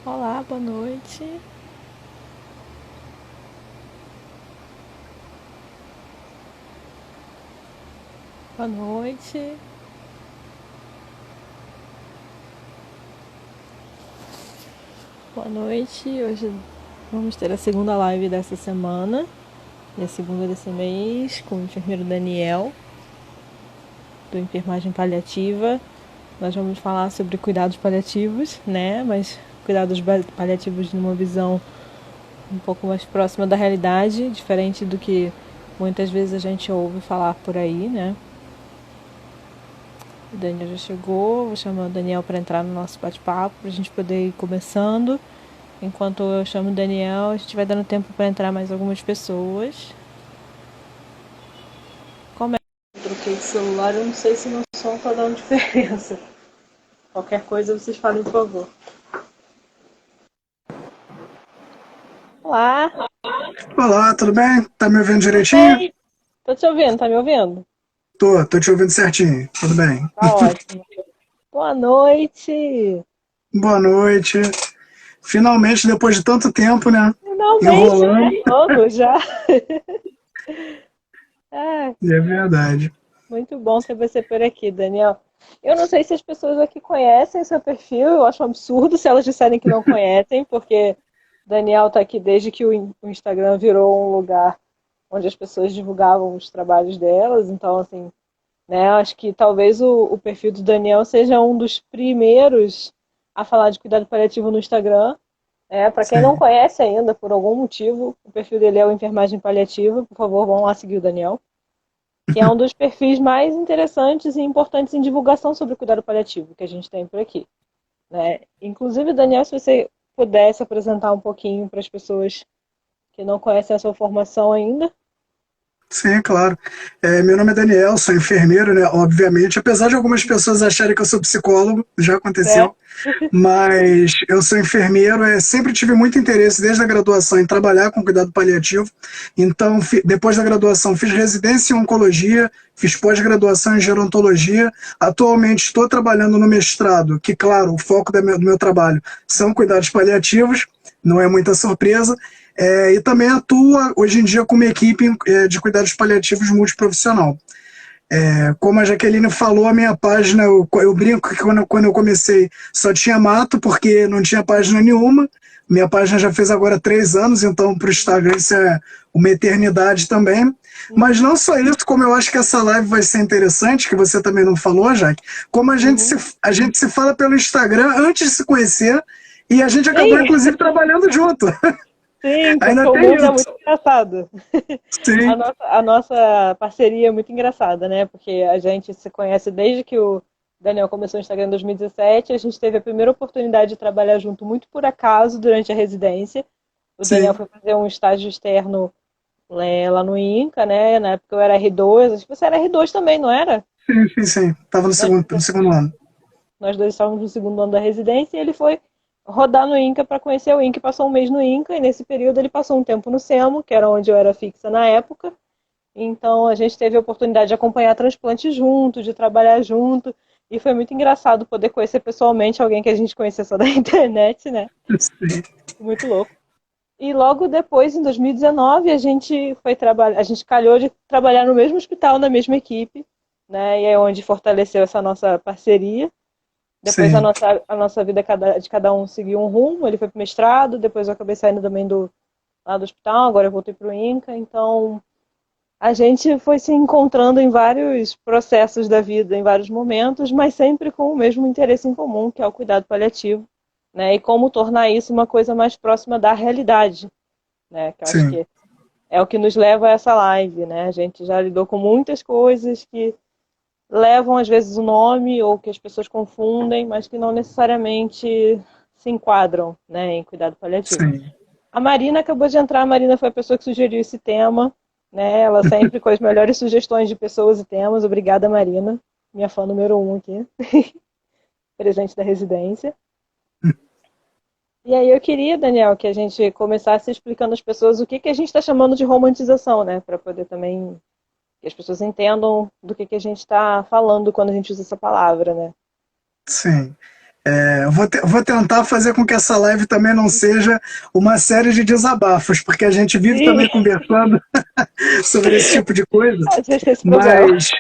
Olá, boa noite. Boa noite. Boa noite. Hoje vamos ter a segunda live dessa semana e a segunda desse mês com o enfermeiro Daniel, do Enfermagem Paliativa. Nós vamos falar sobre cuidados paliativos, né? Mas cuidados paliativos numa visão um pouco mais próxima da realidade, diferente do que muitas vezes a gente ouve falar por aí, né? O Daniel já chegou, vou chamar o Daniel para entrar no nosso bate-papo, para a gente poder ir começando. Enquanto eu chamo o Daniel, a gente vai dando tempo para entrar mais algumas pessoas. Como é? Troquei de celular, eu não sei se meu som tá dando diferença. Qualquer coisa, vocês falem, por favor. Olá, Olá, tudo bem? Tá me ouvindo tudo direitinho? bem? Tô te ouvindo, tá me ouvindo? Tô te ouvindo certinho, tudo bem. Tá ótimo. Boa noite! Boa noite. Finalmente, depois de tanto tempo, né? Finalmente, né? Enrolando, Anos já. É, é verdade. muito bom ter você por aqui, Daniel. Eu não sei se as pessoas aqui conhecem seu perfil, eu acho um absurdo se elas disserem que não conhecem, porque Daniel está aqui desde que o Instagram virou um lugar onde as pessoas divulgavam os trabalhos delas, então, assim, né, acho que talvez o perfil do Daniel seja um dos primeiros a falar de cuidado paliativo no Instagram. Para quem não Sim. conhece ainda, por algum motivo, o perfil dele é o Enfermagem Paliativa, por favor, vão lá seguir o Daniel, que é um dos perfis mais interessantes e importantes em divulgação sobre o cuidado paliativo que a gente tem por aqui, né? Inclusive, Daniel, se você pudesse apresentar um pouquinho para as pessoas que não conhecem a sua formação ainda. Sim, claro. Meu nome é Daniel, sou enfermeiro, né? Obviamente, apesar de algumas pessoas acharem que eu sou psicólogo, já É, aconteceu. Mas eu sou enfermeiro, sempre tive muito interesse desde a graduação em trabalhar com cuidado paliativo. Então, depois da graduação, fiz residência em oncologia, fiz pós-graduação em gerontologia. Atualmente estou trabalhando no mestrado, que, claro, o foco do meu trabalho são cuidados paliativos, não é muita surpresa. E também atuo hoje em dia com uma equipe de cuidados paliativos multiprofissional. Como a Jaqueline falou, a minha página, eu brinco que quando eu comecei só tinha mato, porque não tinha página nenhuma. Minha página já fez agora 3 anos, então para o Instagram isso é uma eternidade também. Mas não só isso, como eu acho que essa live vai ser interessante, que você também não falou, Jaque, como uhum. a gente se fala pelo Instagram antes de se conhecer, e a gente acabou, Sim, inclusive, trabalhando junto. sim, Ainda tem comum é isso. muito engraçado. A Sim, nossa parceria é muito engraçada, né? Porque a gente se conhece desde que o Daniel começou o Instagram em 2017. A gente teve a primeira oportunidade de trabalhar junto muito por acaso durante a residência. O Daniel sim, foi fazer um estágio externo lá no INCA, né? Na época eu era R2, acho que você era R2 também, não era? sim. Estava Nós, no segundo ano. nós dois estávamos no segundo ano da residência e ele foi rodar no INCA para conhecer o INCA e passou um mês no INCA. E nesse período ele passou um tempo no SEMO, que era onde eu era fixa na época. Então a gente teve a oportunidade de acompanhar transplante junto, de trabalhar junto, e foi muito engraçado poder conhecer pessoalmente alguém que a gente conhecia só da internet, né? Sim. Muito louco. E logo depois, em 2019, a gente foi trabalhar, a gente calhou de trabalhar no mesmo hospital, na mesma equipe, né? E é onde fortaleceu essa nossa parceria. Depois Sim. a nossa vida de cada um seguiu um rumo. Ele foi para o mestrado, depois eu acabei saindo também lá do hospital, agora eu voltei para o INCA. Então a gente foi se encontrando em vários processos da vida, em vários momentos, mas sempre com o mesmo interesse em comum, que é o cuidado paliativo, né? E como tornar isso uma coisa mais próxima da realidade, né? Que eu acho Sim. que é o que nos leva a essa live, né? A gente já lidou com muitas coisas que levam às vezes o nome ou que as pessoas confundem, mas que não necessariamente se enquadram, né, em cuidado paliativo. Sim. A Marina acabou de entrar, a Marina foi a pessoa que sugeriu esse tema, né? Ela sempre com as melhores sugestões de pessoas e temas. Obrigada, Marina, minha fã número um aqui, presente da residência. E aí eu queria, Daniel, que a gente começasse explicando às pessoas o que, que a gente está chamando de romantização, né? Para poder também que as pessoas entendam do que a gente está falando quando a gente usa essa palavra, né? Sim. Vou tentar fazer com que essa live também não seja uma série de desabafos, porque a gente vive Sim, também conversando sobre esse tipo de coisa, a gente tem esse problema. mas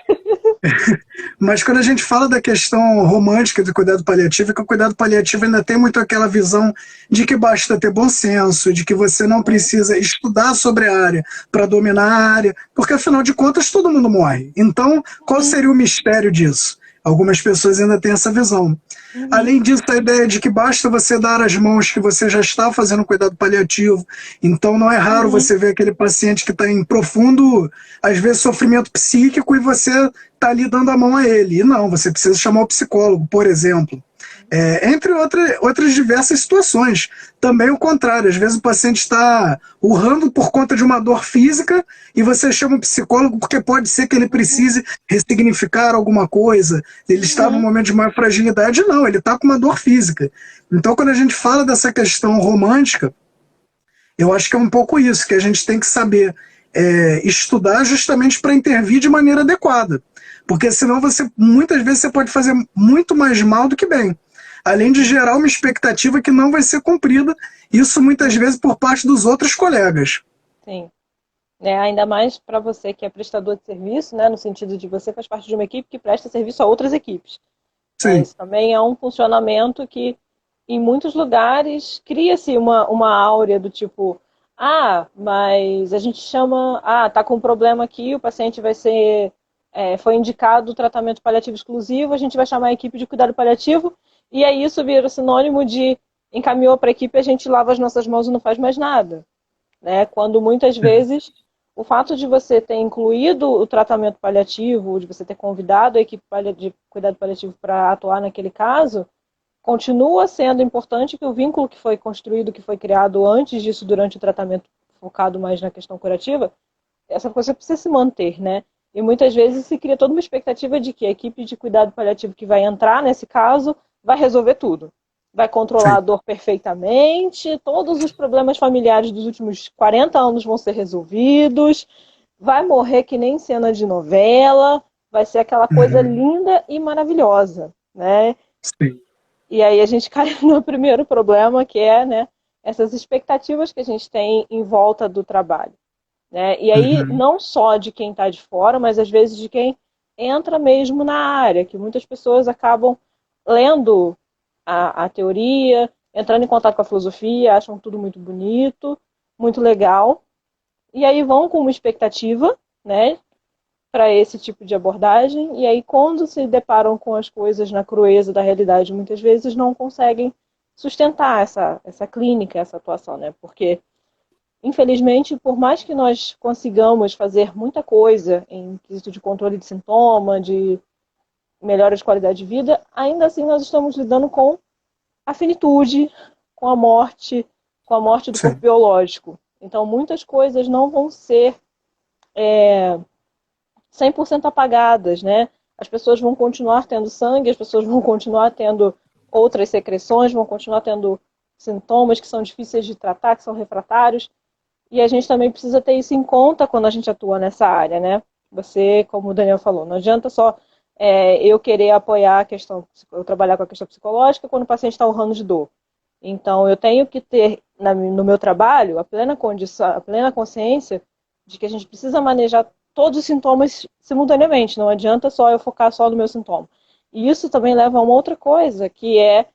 Mas quando a gente fala da questão romântica do cuidado paliativo, é que o cuidado paliativo ainda tem muito aquela visão de que basta ter bom senso, de que você não precisa estudar sobre a área para dominar a área, porque afinal de contas todo mundo morre. Então, qual Uhum, seria o mistério disso? Algumas pessoas ainda têm essa visão. uhum, Além disso, a ideia de que basta você dar as mãos que você já está fazendo cuidado paliativo. Então, não é raro uhum, você ver aquele paciente que está em profundo, às vezes, sofrimento psíquico e você está ali dando a mão a ele. E não, você precisa chamar o psicólogo, por exemplo. Entre outras diversas situações. Também o contrário, às vezes o paciente está urrando por conta de uma dor física e você chama o psicólogo porque pode ser que ele uhum, precise ressignificar alguma coisa, ele está num uhum. momento de maior fragilidade, não, ele está com uma dor física. Então, quando a gente fala dessa questão romântica, eu acho que é um pouco isso, que a gente tem que saber estudar justamente para intervir de maneira adequada. Porque senão muitas vezes você pode fazer muito mais mal do que bem. Além de gerar uma expectativa que não vai ser cumprida, isso muitas Sim, vezes por parte dos outros colegas. sim. Ainda mais para você que é prestador de serviço, né, no sentido de você faz parte de uma equipe que presta serviço a outras equipes. Sim, Isso também é um funcionamento que, em muitos lugares, cria-se uma áurea do tipo, mas a gente chama, tá com um problema aqui, o paciente vai ser, foi indicado o tratamento paliativo exclusivo, a gente vai chamar a equipe de cuidado paliativo, e aí isso vira sinônimo de encaminhou para a equipe, a gente lava as nossas mãos e não faz mais nada, né? Quando muitas vezes o fato de você ter incluído o tratamento paliativo, de você ter convidado a equipe de cuidado paliativo para atuar naquele caso, continua sendo importante que o vínculo que foi construído, que foi criado antes disso, durante o tratamento focado mais na questão curativa, essa coisa precisa se manter, né? E muitas vezes se cria toda uma expectativa de que a equipe de cuidado paliativo que vai entrar nesse caso vai resolver tudo. Vai controlar sim. a dor perfeitamente, todos os problemas familiares dos últimos 40 anos vão ser resolvidos, vai morrer que nem cena de novela, vai ser aquela coisa Uhum, linda e maravilhosa, né? sim. E aí a gente cai no primeiro problema, que é, né, essas expectativas que a gente tem em volta do trabalho. Né? E aí, Uhum, não só de quem está de fora, mas às vezes de quem entra mesmo na área, que muitas pessoas acabam lendo a teoria, entrando em contato com a filosofia, acham tudo muito bonito, muito legal, e aí vão com uma expectativa, né, para esse tipo de abordagem, e aí quando se deparam com as coisas na crueza da realidade, muitas vezes não conseguem sustentar essa clínica, essa atuação, né, porque infelizmente, por mais que nós consigamos fazer muita coisa em quesito de controle de sintoma, de melhora de qualidade de vida, ainda assim nós estamos lidando com a finitude, com com a morte do corpo sim. biológico. Então, muitas coisas não vão ser 100% apagadas, né? As pessoas vão continuar tendo sangue, as pessoas vão continuar tendo outras secreções, vão continuar tendo sintomas que são difíceis de tratar, que são refratários. E a gente também precisa ter isso em conta quando a gente atua nessa área, né? Você, como o Daniel falou, não adianta só eu querer apoiar a questão, eu trabalhar com a questão psicológica quando o paciente está urrando de dor. Então, eu tenho que ter no meu trabalho a plena condição, a plena consciência de que a gente precisa manejar todos os sintomas simultaneamente. Não adianta só eu focar só no meu sintoma. E isso também leva a uma outra coisa, que é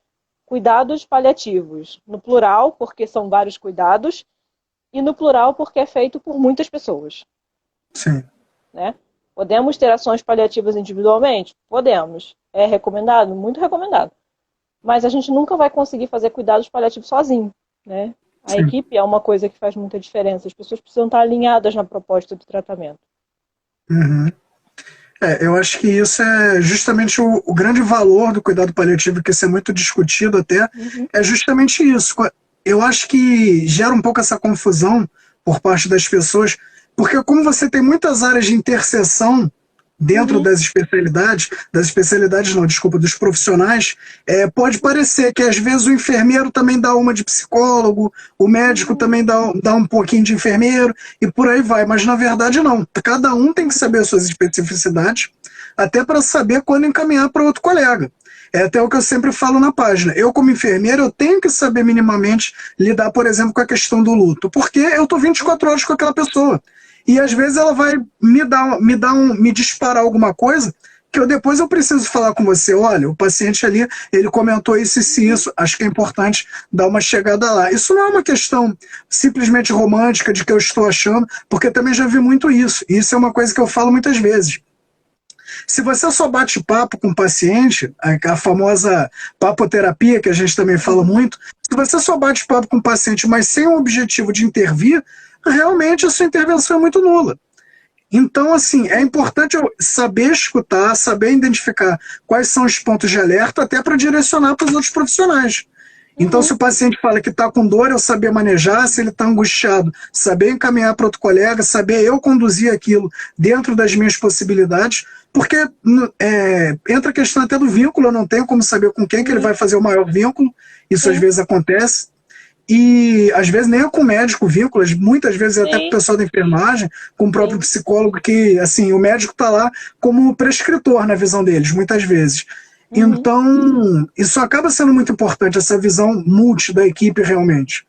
cuidados paliativos, no plural, porque são vários cuidados, e no plural porque é feito por muitas pessoas, Sim. né? Podemos ter ações paliativas individualmente? Podemos. É recomendado? Muito recomendado. Mas a gente nunca vai conseguir fazer cuidados paliativos sozinho, né? A Sim. equipe é uma coisa que faz muita diferença. As pessoas precisam estar alinhadas na proposta do tratamento. Uhum. Eu acho que isso é justamente o grande valor do cuidado paliativo, que isso é muito discutido até, Uhum, é justamente isso. Eu acho que gera um pouco essa confusão por parte das pessoas, porque como você tem muitas áreas de interseção dentro uhum, das especialidades não, desculpa, dos profissionais, pode parecer que às vezes o enfermeiro também dá uma de psicólogo, o médico uhum, também dá um pouquinho de enfermeiro, e por aí vai, mas na verdade não. Cada um tem que saber as suas especificidades, até para saber quando encaminhar para outro colega. É até o que eu sempre falo na página. Eu, como enfermeira, eu tenho que saber minimamente lidar, por exemplo, com a questão do luto, porque eu estou 24 horas com aquela pessoa. E às vezes ela vai me disparar alguma coisa que depois eu preciso falar com você. Olha, o paciente ali, ele comentou isso e isso. Acho que é importante dar uma chegada lá. Isso não é uma questão simplesmente romântica de que eu estou achando, porque eu também já vi muito isso. E isso é uma coisa que eu falo muitas vezes. Se você só bate papo com o paciente, a famosa papoterapia, que a gente também fala muito, se você só bate papo com o paciente, mas sem o objetivo de intervir, realmente a sua intervenção é muito nula. Então, assim, é importante eu saber escutar, saber identificar quais são os pontos de alerta, até para direcionar para os outros profissionais. Então, se o paciente fala que está com dor, eu saber manejar, se ele está angustiado, saber encaminhar para outro colega, saber eu conduzir aquilo dentro das minhas possibilidades, porque entra a questão até do vínculo, eu não tenho como saber com quem que ele vai fazer o maior vínculo, isso às vezes acontece, e às vezes nem é com o médico vínculo, muitas vezes é até com o pessoal da enfermagem, com o próprio psicólogo, que assim, o médico está lá como prescritor na visão deles, muitas vezes. Então, isso acaba sendo muito importante, essa visão multi da equipe realmente.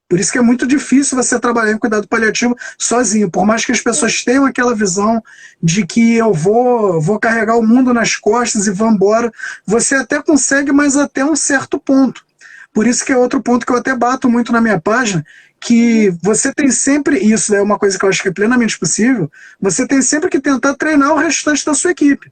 Por isso que é muito difícil você trabalhar em cuidado paliativo sozinho, por mais que as pessoas tenham aquela visão de que eu vou carregar o mundo nas costas e vou embora, você até consegue, mas até um certo ponto. Por isso que é outro ponto que eu até bato muito na minha página, que você tem sempre, isso é uma coisa que eu acho que é plenamente possível, você tem sempre que tentar treinar o restante da sua equipe.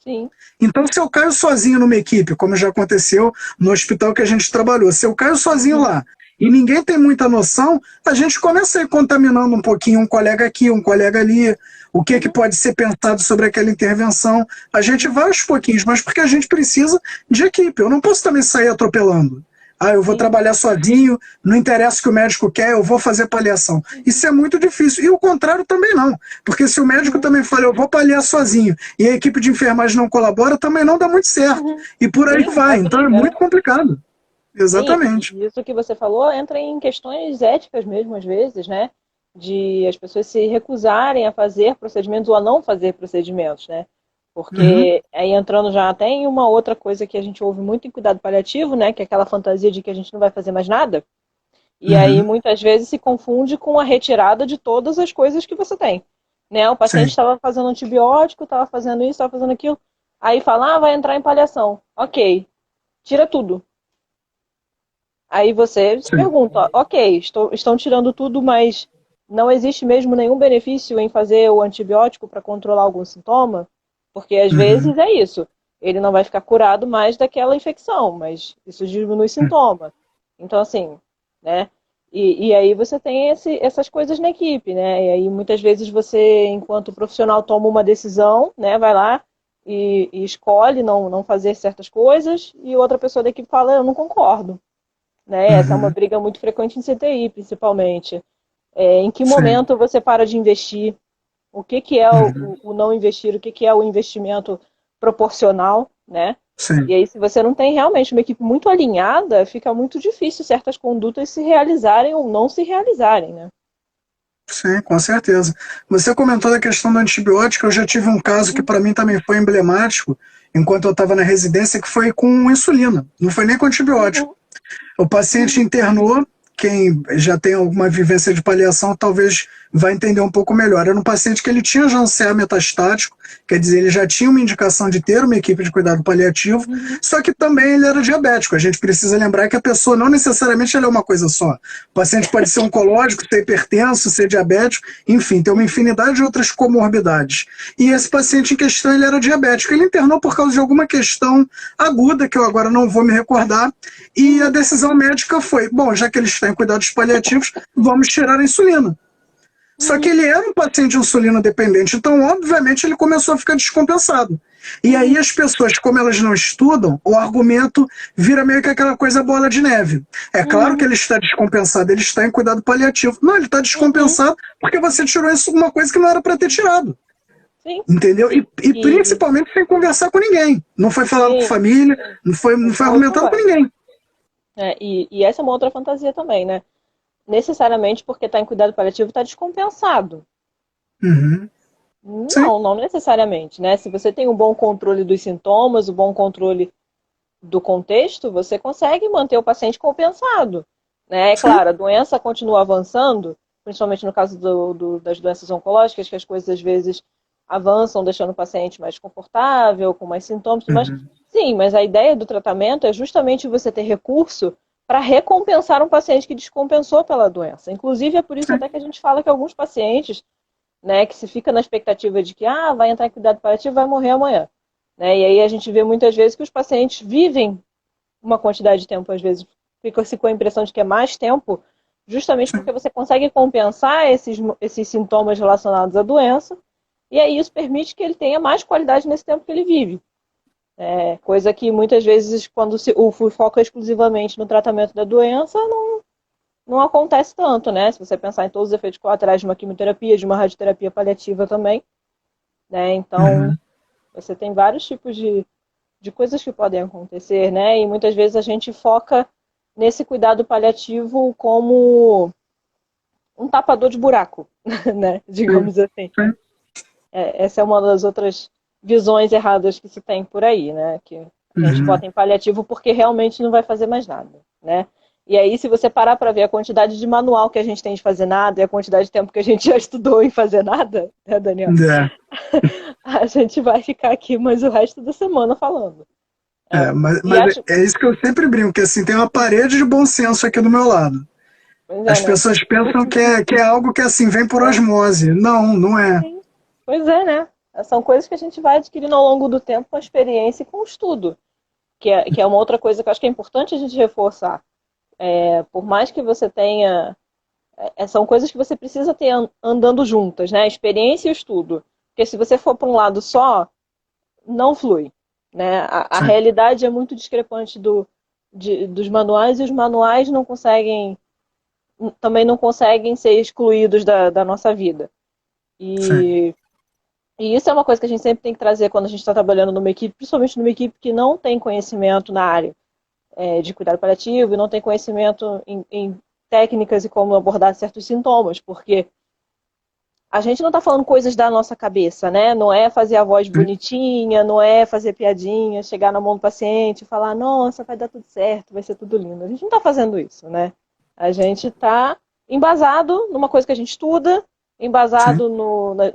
Sim. Então, se eu caio sozinho numa equipe, como já aconteceu no hospital que a gente trabalhou, se eu caio sozinho lá e ninguém tem muita noção, a gente começa a ir contaminando um pouquinho um colega aqui, um colega ali, o que, que pode ser pensado sobre aquela intervenção. A gente vai aos pouquinhos, mas porque a gente precisa de equipe. Eu não posso também sair atropelando. Ah, eu vou trabalhar sozinho, não interessa o que o médico quer, eu vou fazer paliação. Isso é muito difícil. E o contrário também não. Porque se o médico também fala, eu vou paliar sozinho, e a equipe de enfermagem não colabora, também não dá muito certo. E por aí vai. Então é muito complicado. Exatamente. Sim, isso que você falou entra em questões éticas mesmo, às vezes, né? De as pessoas se recusarem a fazer procedimentos ou a não fazer procedimentos, né? Porque aí entrando já até em uma outra coisa que a gente ouve muito em cuidado paliativo, né? Que é aquela fantasia de que a gente não vai fazer mais nada. E aí muitas vezes se confunde com a retirada de todas as coisas que você tem. Né? O paciente estava fazendo antibiótico, estava fazendo isso, estava fazendo aquilo. Aí fala, vai entrar em paliação. Ok, tira tudo. Aí você se pergunta, ok, estão tirando tudo, mas não existe mesmo nenhum benefício em fazer o antibiótico para controlar algum sintoma? Porque às vezes é isso. Ele não vai ficar curado mais daquela infecção, mas isso diminui sintoma. Então, assim, né? E aí você tem essas coisas na equipe, né? E aí muitas vezes você, enquanto profissional, toma uma decisão, né? Vai lá e escolhe não fazer certas coisas, e outra pessoa da equipe fala, eu não concordo. Né? Essa é uma briga muito frequente em CTI, principalmente. Em que momento você para de investir? O que é o não investir? O que é o investimento proporcional? Né? E aí, se você não tem realmente uma equipe muito alinhada, fica muito difícil certas condutas se realizarem ou não se realizarem. Né? Sim, com certeza. Você comentou da questão do antibiótico, eu já tive um caso que para mim também foi emblemático, enquanto eu estava na residência, que foi com insulina, não foi nem com antibiótico. O paciente internou, quem já tem alguma vivência de paliação talvez vai entender um pouco melhor. Era um paciente que ele tinha já um CA metastático, quer dizer, ele já tinha uma indicação de ter uma equipe de cuidado paliativo, só que também ele era diabético. A gente precisa lembrar que a pessoa não necessariamente ela é uma coisa só. O paciente pode ser oncológico, ser hipertenso, ser diabético, enfim, tem uma infinidade de outras comorbidades. E esse paciente em questão, ele era diabético. Ele internou por causa de alguma questão aguda, que eu agora não vou me recordar, e a decisão médica foi, bom, já que ele está em cuidados paliativos, vamos tirar a insulina. Só que ele era um paciente insulino dependente, então obviamente ele começou a ficar descompensado. E aí as pessoas, como elas não estudam, o argumento vira meio que aquela coisa bola de neve. É claro que ele está descompensado, ele está em cuidado paliativo. Não, ele está descompensado porque você tirou isso uma coisa que não era para ter tirado. Sim. Entendeu? E principalmente sem conversar com ninguém. Não foi falado com família, não foi argumentado com ninguém. E essa é uma outra fantasia também, né? Necessariamente porque está em cuidado paliativo está descompensado. Não necessariamente, né? Se você tem um bom controle dos sintomas, um bom controle do contexto, você consegue manter o paciente compensado. Né? É Sim. claro, a doença continua avançando, principalmente no caso das doenças oncológicas, que as coisas às vezes avançam, deixando o paciente mais confortável, com mais sintomas, mas Uhum. sim, mas a ideia do tratamento é justamente você ter recurso para recompensar um paciente que descompensou pela doença. Inclusive, é por isso Sim. até que a gente fala que alguns pacientes, né, que se fica na expectativa de que vai entrar em cuidado paliativo, vai morrer amanhã. Né? E aí a gente vê muitas vezes que os pacientes vivem uma quantidade de tempo, às vezes fica-se com a impressão de que é mais tempo, justamente porque Sim. você consegue compensar esses sintomas relacionados à doença, e aí isso permite que ele tenha mais qualidade nesse tempo que ele vive. Coisa que muitas vezes, quando o foco é exclusivamente no tratamento da doença, não acontece tanto, né? Se você pensar em todos os efeitos colaterais de uma quimioterapia, de uma radioterapia paliativa também, né? Então, Uhum. você tem vários tipos de coisas que podem acontecer, né? E muitas vezes a gente foca nesse cuidado paliativo como um tapador de buraco, né? Sim. Digamos assim. Sim. Essa é uma das outras visões erradas que se tem por aí, né? Que a gente Uhum. bota em paliativo porque realmente não vai fazer mais nada, né? E aí, se você parar para ver a quantidade de manual que a gente tem de fazer nada e a quantidade de tempo que a gente já estudou em fazer nada, né, Daniel? É. A gente vai ficar aqui mais o resto da semana falando. É, e Mas acho. é isso que eu sempre brinco, que assim, tem uma parede de bom senso aqui do meu lado. Pois é, As né? pessoas pensam que é algo que assim vem por osmose. Não, não é. Sim. Pois é, né? São coisas que a gente vai adquirindo ao longo do tempo com a experiência e com o estudo, que é uma outra coisa que eu acho que é importante a gente reforçar. Por mais que você tenha. São coisas que você precisa ter andando juntas, né? A experiência e o estudo. Porque se você for para um lado só, não flui. Né? A Sim, realidade é muito discrepante dos manuais e os manuais não conseguem. Também não conseguem ser excluídos da nossa vida. sim, E E isso é uma coisa que a gente sempre tem que trazer quando a gente está trabalhando numa equipe, principalmente numa equipe que não tem conhecimento na área de cuidado paliativo e não tem conhecimento em técnicas e como abordar certos sintomas, porque a gente não está falando coisas da nossa cabeça, né? Não é fazer a voz sim, bonitinha, não é fazer piadinha, chegar na mão do paciente e falar, nossa, vai dar tudo certo, vai ser tudo lindo. A gente não está fazendo isso, né? A gente está embasado numa coisa que a gente estuda, sim, embasado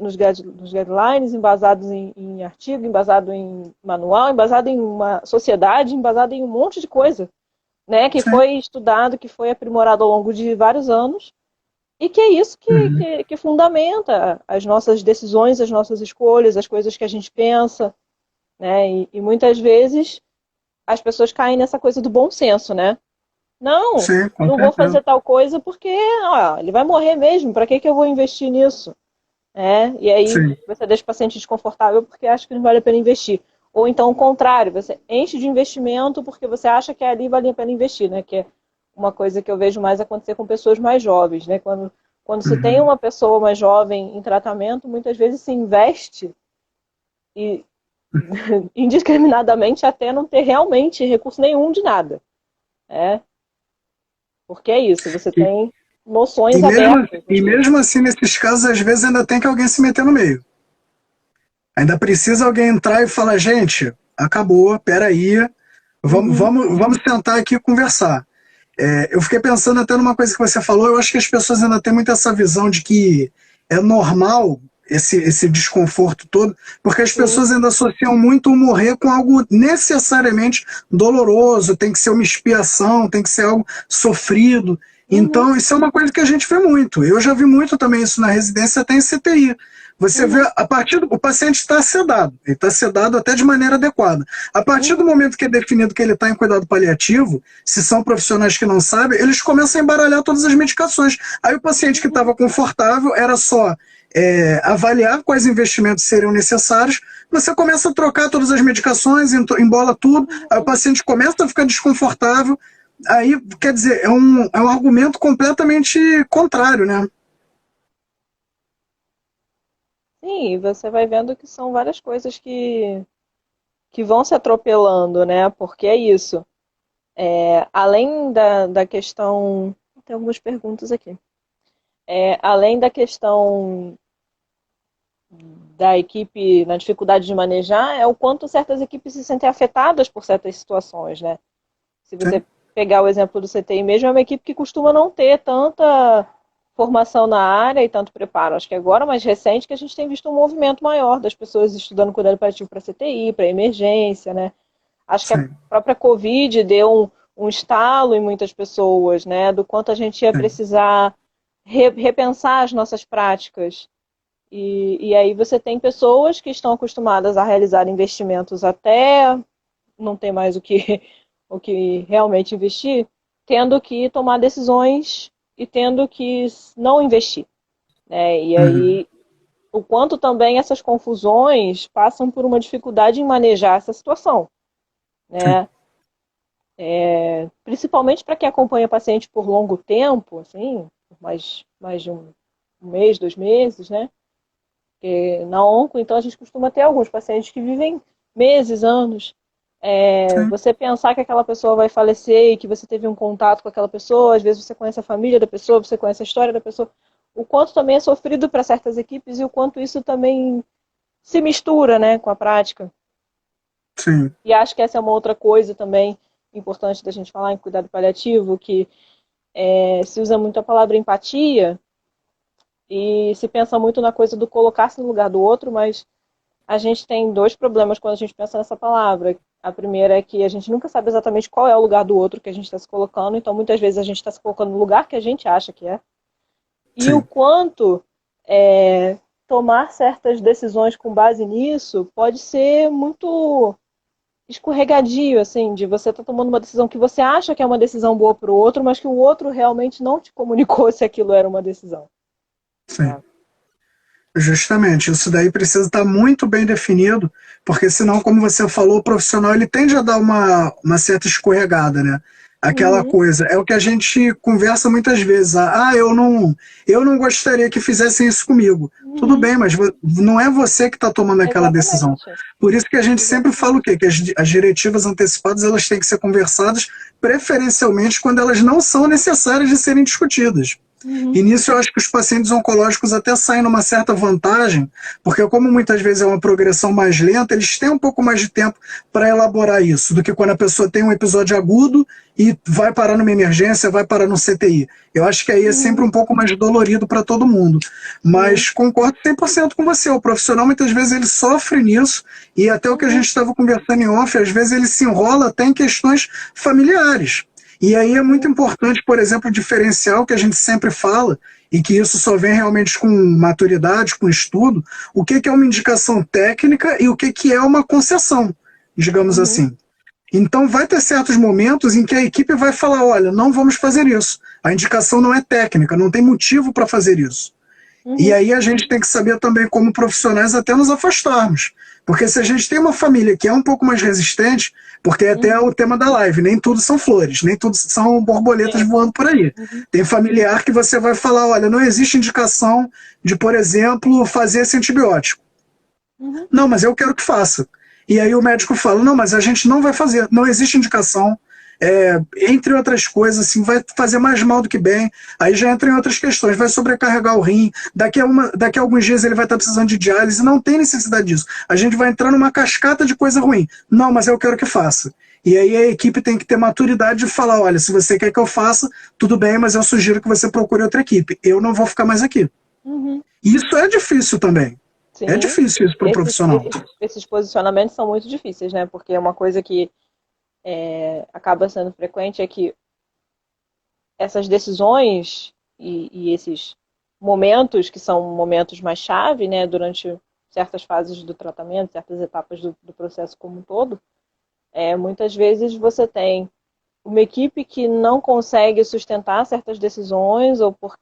nos guidelines, embasado em artigo, embasado em manual, embasado em uma sociedade, embasado em um monte de coisa, né? Que sim. foi estudado, que foi aprimorado ao longo de vários anos e que é isso Uhum. que fundamenta as nossas decisões, as nossas escolhas, as coisas que a gente pensa, né? E muitas vezes as pessoas caem nessa coisa do bom senso, né? Não, Sim, com não vou certeza. fazer tal coisa porque ele vai morrer mesmo, para que eu vou investir nisso? E aí Sim, você deixa o paciente desconfortável porque acha que não vale a pena investir. Ou então o contrário, você enche de investimento porque você acha que ali vale a pena investir, né? Que é uma coisa que eu vejo mais acontecer com pessoas mais jovens, né? Quando se tem uhum. uma pessoa mais jovem em tratamento, muitas vezes se investe e indiscriminadamente até não ter realmente recurso nenhum de nada. Né? Porque é isso, você E, tem noções e, mesmo, abertas às e coisas. mesmo assim, nesses casos, às vezes ainda tem que alguém se meter no meio. Ainda precisa alguém entrar e falar, gente, acabou, peraí, Uhum. vamos sentar aqui e conversar. Eu fiquei pensando até numa coisa que você falou, eu acho que as pessoas ainda têm muito essa visão de que é normal esse desconforto todo, porque as Sim. pessoas ainda associam muito o morrer com algo necessariamente doloroso, tem que ser uma expiação, tem que ser algo sofrido. Uhum. Então, isso é uma coisa que a gente vê muito. Eu já vi muito também isso na residência, até em CTI. Você vê, Uhum. a partir do o paciente está sedado, ele está sedado até de maneira adequada. A partir do Uhum. momento que é definido que ele está em cuidado paliativo, se são profissionais que não sabem, eles começam a embaralhar todas as medicações. Aí o paciente que Uhum. estava confortável era só avaliar quais investimentos seriam necessários, você começa a trocar todas as medicações, embola tudo, aí o Uhum. paciente começa a ficar desconfortável, aí, quer dizer, é um argumento completamente contrário, né? Sim, você vai vendo que são várias coisas que vão se atropelando, né? Porque é isso. Além da questão. Tem algumas perguntas aqui. Além da questão da equipe na dificuldade de manejar é o quanto certas equipes se sentem afetadas por certas situações, né? Se você Sim, pegar o exemplo do CTI mesmo, é uma equipe que costuma não ter tanta formação na área e tanto preparo. Acho que agora, mais recente, que a gente tem visto um movimento maior das pessoas estudando cuidado paliativo para CTI, para emergência, né? Acho que a sim, própria Covid deu um estalo em muitas pessoas, né? Do quanto a gente ia sim, precisar repensar as nossas práticas. E aí você tem pessoas que estão acostumadas a realizar investimentos até não ter mais o que realmente investir, tendo que tomar decisões e tendo que não investir, né? E uhum, aí o quanto também essas confusões passam por uma dificuldade em manejar essa situação, sim, né? Principalmente para quem acompanha paciente por longo tempo, assim, por mais de um mês, 2 meses, né? Porque na onco, então, a gente costuma ter alguns pacientes que vivem meses, anos. sim, Você pensar que aquela pessoa vai falecer e que você teve um contato com aquela pessoa, às vezes você conhece a família da pessoa, você conhece a história da pessoa, o quanto também é sofrido para certas equipes e o quanto isso também se mistura, né, com a prática. sim, E acho que essa é uma outra coisa também importante da gente falar em cuidado paliativo, que se usa muito a palavra empatia e se pensa muito na coisa do colocar-se no lugar do outro, mas a gente tem dois problemas quando a gente pensa nessa palavra. A primeira é que a gente nunca sabe exatamente qual é o lugar do outro que a gente está se colocando, então muitas vezes a gente está se colocando no lugar que a gente acha que é. E o sim. quanto tomar certas decisões com base nisso pode ser muito escorregadio, assim, de você estar tomando uma decisão que você acha que é uma decisão boa para o outro, mas que o outro realmente não te comunicou se aquilo era uma decisão. Sim. Né? Justamente, isso daí precisa estar muito bem definido, porque senão, como você falou, o profissional ele tende a dar uma certa escorregada, né? Aquela Uhum, coisa, é o que a gente conversa muitas vezes, eu não gostaria que fizessem isso comigo. Tudo uhum, bem, mas não é você que está tomando aquela decisão. exatamente. Por isso que a gente sempre fala o Exatamente. quê? Que as diretivas antecipadas elas têm que ser conversadas preferencialmente quando elas não são necessárias de serem discutidas. Uhum, E nisso eu acho que os pacientes oncológicos até saem numa certa vantagem, porque como muitas vezes é uma progressão mais lenta, eles têm um pouco mais de tempo para elaborar isso, do que quando a pessoa tem um episódio agudo e vai parar numa emergência, vai parar no CTI. Eu acho que aí é sempre uhum, um pouco mais dolorido para todo mundo. sim. Mas concordo 100% com você, o profissional muitas vezes ele sofre nisso, e até o que a gente Uhum, estava conversando em off, às vezes ele se enrola até em questões familiares. E aí é muito sim. importante, por exemplo, o diferencial que a gente sempre fala, e que isso só vem realmente com maturidade, com estudo, o que é uma indicação técnica e o que é uma concessão, digamos Uhum, assim. Então vai ter certos momentos em que a equipe vai falar, olha, não vamos fazer isso. A indicação não é técnica, não tem motivo para fazer isso. E uhum, aí a gente tem que saber também, como profissionais, até nos afastarmos. Porque se a gente tem uma família que é um pouco mais resistente, porque até uhum, o tema da live, nem tudo são flores, nem tudo são borboletas sim. voando por aí. Uhum, Tem familiar que você vai falar, olha, não existe indicação de, por exemplo, fazer esse antibiótico. uhum, Não, mas eu quero que faça. E aí o médico fala, não, mas a gente não vai fazer, não existe indicação, entre outras coisas, assim, vai fazer mais mal do que bem. Aí já entra em outras questões, vai sobrecarregar o rim, daqui a alguns dias ele vai estar precisando de diálise, não tem necessidade disso. A gente vai entrar numa cascata de coisa ruim. Não, mas eu quero que faça. E aí a equipe tem que ter maturidade de falar, olha, se você quer que eu faça, tudo bem, mas eu sugiro que você procure outra equipe. Eu não vou ficar mais aqui. uhum. E isso é difícil também. É Sim. difícil isso para o profissional. Esses posicionamentos são muito difíceis, né? Porque é uma coisa que acaba sendo frequente é que essas decisões e esses momentos, que são momentos mais chave, né? Durante certas fases do tratamento, certas etapas do processo como um todo, muitas vezes você tem uma equipe que não consegue sustentar certas decisões ou por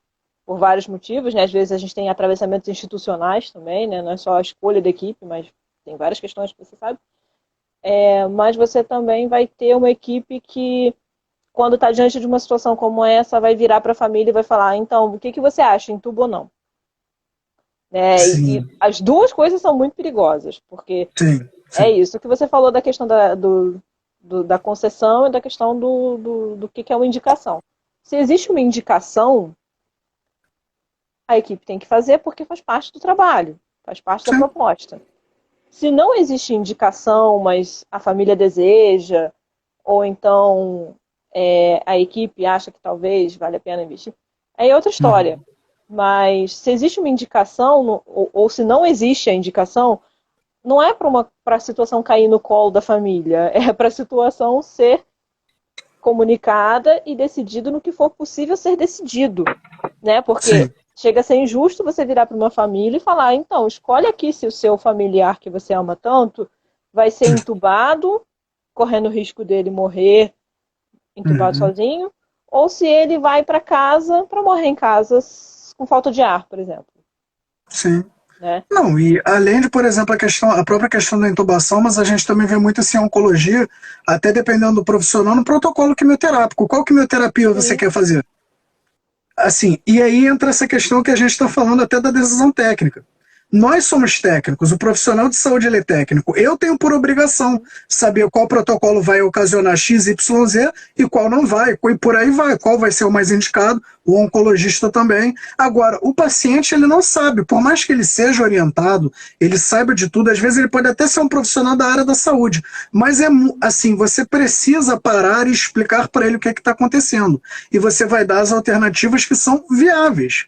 vários motivos, né? Às vezes a gente tem atravessamentos institucionais também, né? Não é só a escolha da equipe, mas tem várias questões que você sabe. Mas você também vai ter uma equipe que, quando está diante de uma situação como essa, vai virar para a família e vai falar, então, o que você acha, intubo ou não? Né? E Sim, as duas coisas são muito perigosas, porque sim, é sim, isso que você falou da questão da concessão e da questão do que é uma indicação. Se existe uma indicação, a equipe tem que fazer porque faz parte do trabalho. faz parte da sim, proposta. Se não existe indicação, mas a família deseja, ou então a equipe acha que talvez vale a pena investir, aí é outra história. uhum, Mas se existe uma indicação, ou se não existe a indicação, não é para a situação cair no colo da família, é para a situação ser comunicada e decidido no que for possível ser decidido, né? Porque sim, chega a ser injusto você virar para uma família e falar, então, escolhe aqui se o seu familiar que você ama tanto vai ser entubado, correndo o risco dele morrer entubado uhum, sozinho, ou se ele vai para casa para morrer em casa com falta de ar, por exemplo, sim. né? Não, e além de, por exemplo, a própria questão da intubação, mas a gente também vê muito assim, a oncologia, até dependendo do profissional, no protocolo quimioterápico. Qual quimioterapia você Sim. quer fazer? Assim, e aí entra essa questão que a gente está falando até da decisão técnica. Nós somos técnicos, o profissional de saúde ele é técnico. Eu tenho por obrigação saber qual protocolo vai ocasionar X, Y, Z e qual não vai, e por aí vai, qual vai ser o mais indicado, o oncologista também. Agora, o paciente ele não sabe, por mais que ele seja orientado, ele saiba de tudo, às vezes ele pode até ser um profissional da área da saúde, mas é assim, você precisa parar e explicar para ele o que é que está acontecendo. E você vai dar as alternativas que são viáveis.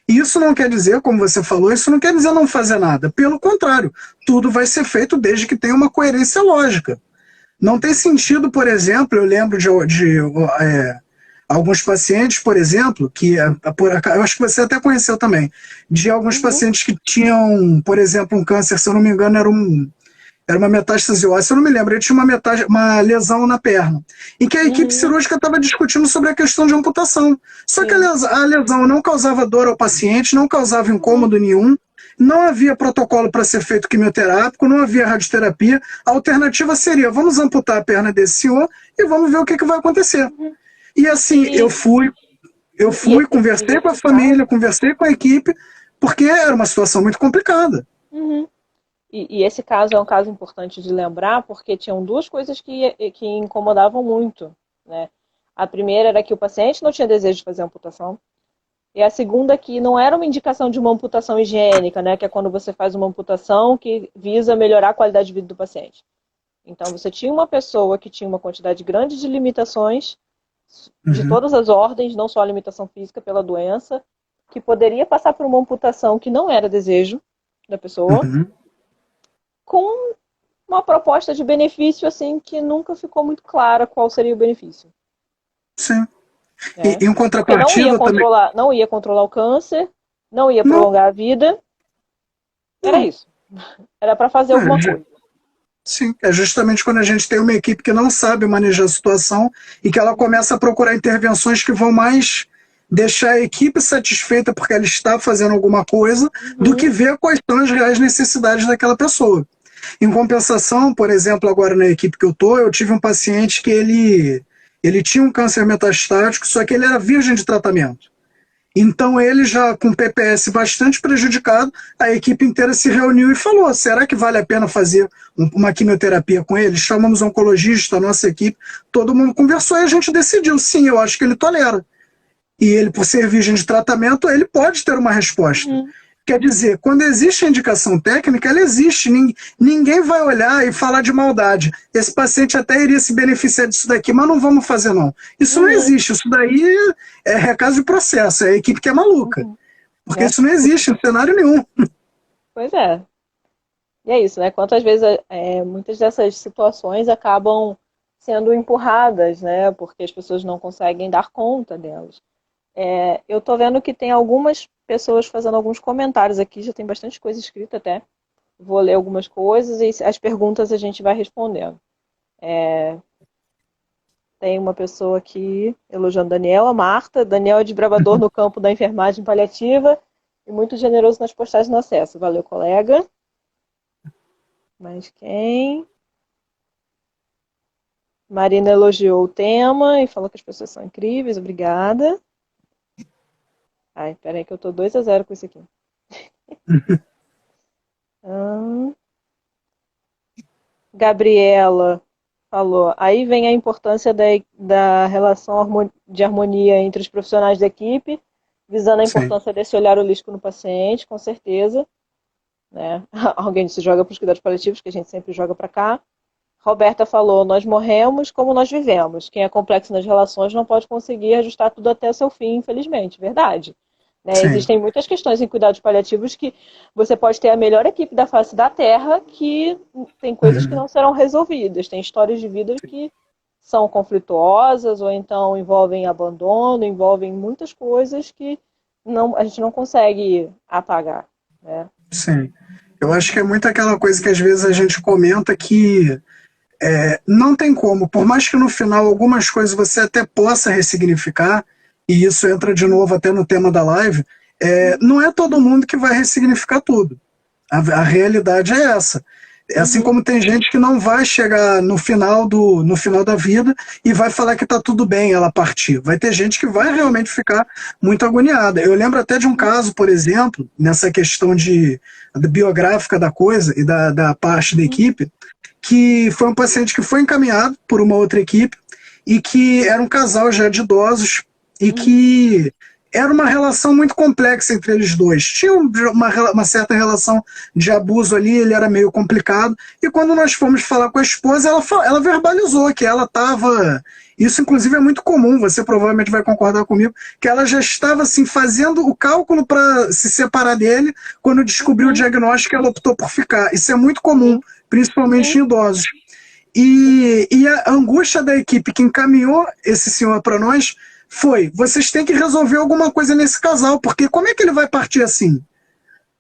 Isso não quer dizer, como você falou, isso não quer dizer não fazer nada. Pelo contrário, tudo vai ser feito desde que tenha uma coerência lógica. Não tem sentido, por exemplo, eu lembro alguns pacientes, por exemplo, eu acho que você até conheceu também, de alguns Uhum. pacientes que tinham, por exemplo, um câncer, se eu não me engano, era uma metástase óssea, eu não me lembro, ele tinha uma lesão na perna, em que a equipe Uhum. cirúrgica estava discutindo sobre a questão de amputação. Só que Sim. a lesão não causava dor ao paciente, não causava Uhum. incômodo nenhum, não havia protocolo para ser feito quimioterápico, não havia radioterapia. A alternativa seria: vamos amputar a perna desse senhor e vamos ver o que, que vai acontecer. Uhum. E assim, E, eu fui, e conversei com a esse família, caso. conversei com a equipe, porque era uma situação muito complicada. Uhum. E esse caso é um caso importante de lembrar, porque tinham duas coisas que incomodavam muito, né? A primeira era que o paciente não tinha desejo de fazer a amputação, e a segunda que não era uma indicação de uma amputação higiênica, né? Que é quando você faz uma amputação que visa melhorar a qualidade de vida do paciente. Então você tinha uma pessoa que tinha uma quantidade grande de limitações de Uhum, todas as ordens, não só a limitação física pela doença, que poderia passar por uma amputação que não era desejo da pessoa, uhum, com uma proposta de benefício assim que nunca ficou muito clara qual seria o benefício, sim. E né? em Porque contrapartida também. não ia controlar o câncer, não ia Não, prolongar a vida, era não. isso. Era para fazer É, alguma coisa. sim, é justamente quando a gente tem uma equipe que não sabe manejar a situação e que ela começa a procurar intervenções que vão mais deixar a equipe satisfeita porque ela está fazendo alguma coisa, do que Uhum, ver quais são as reais necessidades daquela pessoa. Em compensação, por exemplo, agora na equipe que eu tô, eu tive um paciente que ele tinha um câncer metastático, só que ele era virgem de tratamento. Então ele já com PPS bastante prejudicado, a equipe inteira se reuniu e falou: será que vale a pena fazer uma quimioterapia com ele? Chamamos um oncologista, a nossa equipe, todo mundo conversou e a gente decidiu: sim, eu acho que ele tolera. E ele, por ser virgem de tratamento, ele pode ter uma resposta. uhum, Quer dizer, quando existe a indicação técnica, ela existe. Ninguém vai olhar e falar de maldade. Esse paciente até iria se beneficiar disso daqui, mas não vamos fazer, não. Isso não uhum, existe. Isso daí é recaso de processo. É a equipe que é maluca. uhum, Porque né? isso não existe em cenário nenhum. Pois é. E é isso, né? Quantas vezes muitas dessas situações acabam sendo empurradas, né? Porque as pessoas não conseguem dar conta delas. Eu tô vendo que tem algumas pessoas fazendo alguns comentários aqui, já tem bastante coisa escrita até. Vou ler algumas coisas e as perguntas a gente vai respondendo. Tem uma pessoa aqui elogiando Daniel, a Marta. Daniel é desbravador no campo da enfermagem paliativa e muito generoso nas postagens no acesso. Valeu, colega. Mas quem? Marina elogiou o tema e falou que as pessoas são incríveis. Obrigada. Ai, peraí que eu tô 2-0 com isso aqui. Hum, Gabriela falou. Aí vem a importância da relação de harmonia entre os profissionais da equipe, visando a Sim. importância desse olhar holístico no paciente, com certeza. né? Alguém se joga para os cuidados paliativos, que a gente sempre joga para cá. Roberta falou, nós morremos como nós vivemos. Quem é complexo nas relações não pode conseguir ajustar tudo até o seu fim, infelizmente. Verdade. Né? Sim. Existem muitas questões em cuidados paliativos que você pode ter a melhor equipe da face da Terra, que tem coisas que Uhum. não serão resolvidas. Tem histórias de vida que são conflituosas, ou então envolvem abandono, envolvem muitas coisas que a gente não consegue apagar. Né? Sim. Eu acho que é muito aquela coisa que às vezes a gente comenta que não tem como, por mais que no final algumas coisas você até possa ressignificar, e isso entra de novo até no tema da live, não é todo mundo que vai ressignificar tudo. A realidade é essa. Assim Uhum. como tem gente que não vai chegar no final da vida e vai falar que está tudo bem ela partir. Vai ter gente que vai realmente ficar muito agoniada. Eu lembro até de um caso, por exemplo, nessa questão da biográfica da coisa e da parte da equipe, que foi um paciente que foi encaminhado por uma outra equipe e que era um casal já de idosos e Uhum. que era uma relação muito complexa entre eles dois. Tinha uma certa relação de abuso ali, ele era meio complicado. E quando nós fomos falar com a esposa, ela verbalizou que ela estava. Isso, inclusive, é muito comum, você provavelmente vai concordar comigo, que ela já estava assim, fazendo o cálculo para se separar dele. Quando descobriu o Uhum. diagnóstico, ela optou por ficar. Isso é muito comum, Sim, principalmente sim, em idosos. sim. E a angústia da equipe que encaminhou esse senhor para nós foi: vocês têm que resolver alguma coisa nesse casal, porque como é que ele vai partir assim?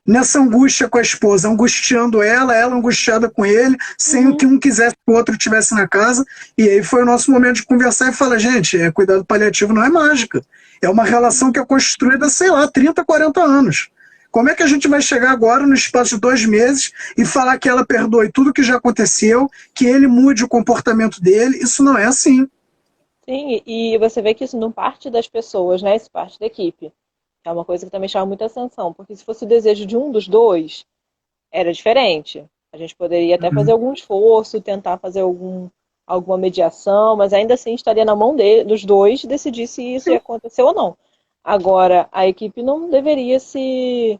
Nessa angústia com a esposa, angustiando ela angustiada com ele, sem que Uhum. um quisesse que o outro estivesse na casa. E aí foi o nosso momento de conversar e falar: gente, cuidado paliativo não é mágica. É uma relação que é construída, sei lá, 30, 40 anos. Como é que a gente vai chegar agora, no espaço de 2 meses, e falar que ela perdoe tudo que já aconteceu, que ele mude o comportamento dele? Isso não é assim. Sim, e você vê que isso não parte das pessoas, né? Isso parte da equipe. É uma coisa que também chama muita atenção, porque se fosse o desejo de um dos dois, era diferente. A gente poderia até fazer Uhum. algum esforço, tentar fazer alguma mediação, mas ainda assim estaria na mão dos dois decidir se isso ia acontecer ou não. Agora, a equipe não deveria se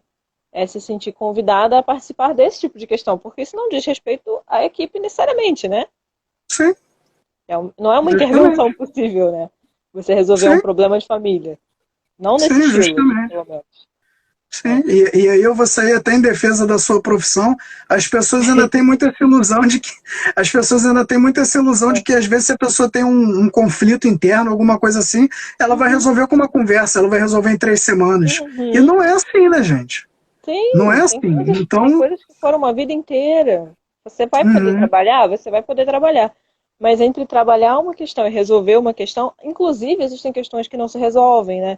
sentir convidada a participar desse tipo de questão, porque isso não diz respeito à equipe necessariamente, né? Sim, Não é uma intervenção justamente. possível, né? Você resolver um Sim, problema de família. Não nesse sim, estilo, justamente. pelo menos. Sim, e aí eu vou sair até em defesa da sua profissão. As pessoas ainda têm muita essa ilusão de que as pessoas ainda têm muita essa ilusão de É. que às vezes se a pessoa tem um conflito interno, alguma coisa assim, ela vai Uhum, resolver com uma conversa, ela vai resolver em 3 semanas. E uhum. não é assim, né, gente? Não é Sim, assim. tem Então, coisas que foram uma vida inteira. Você vai poder uhum, trabalhar? Você vai poder trabalhar. Mas entre trabalhar uma questão e resolver uma questão, inclusive existem questões que não se resolvem, né?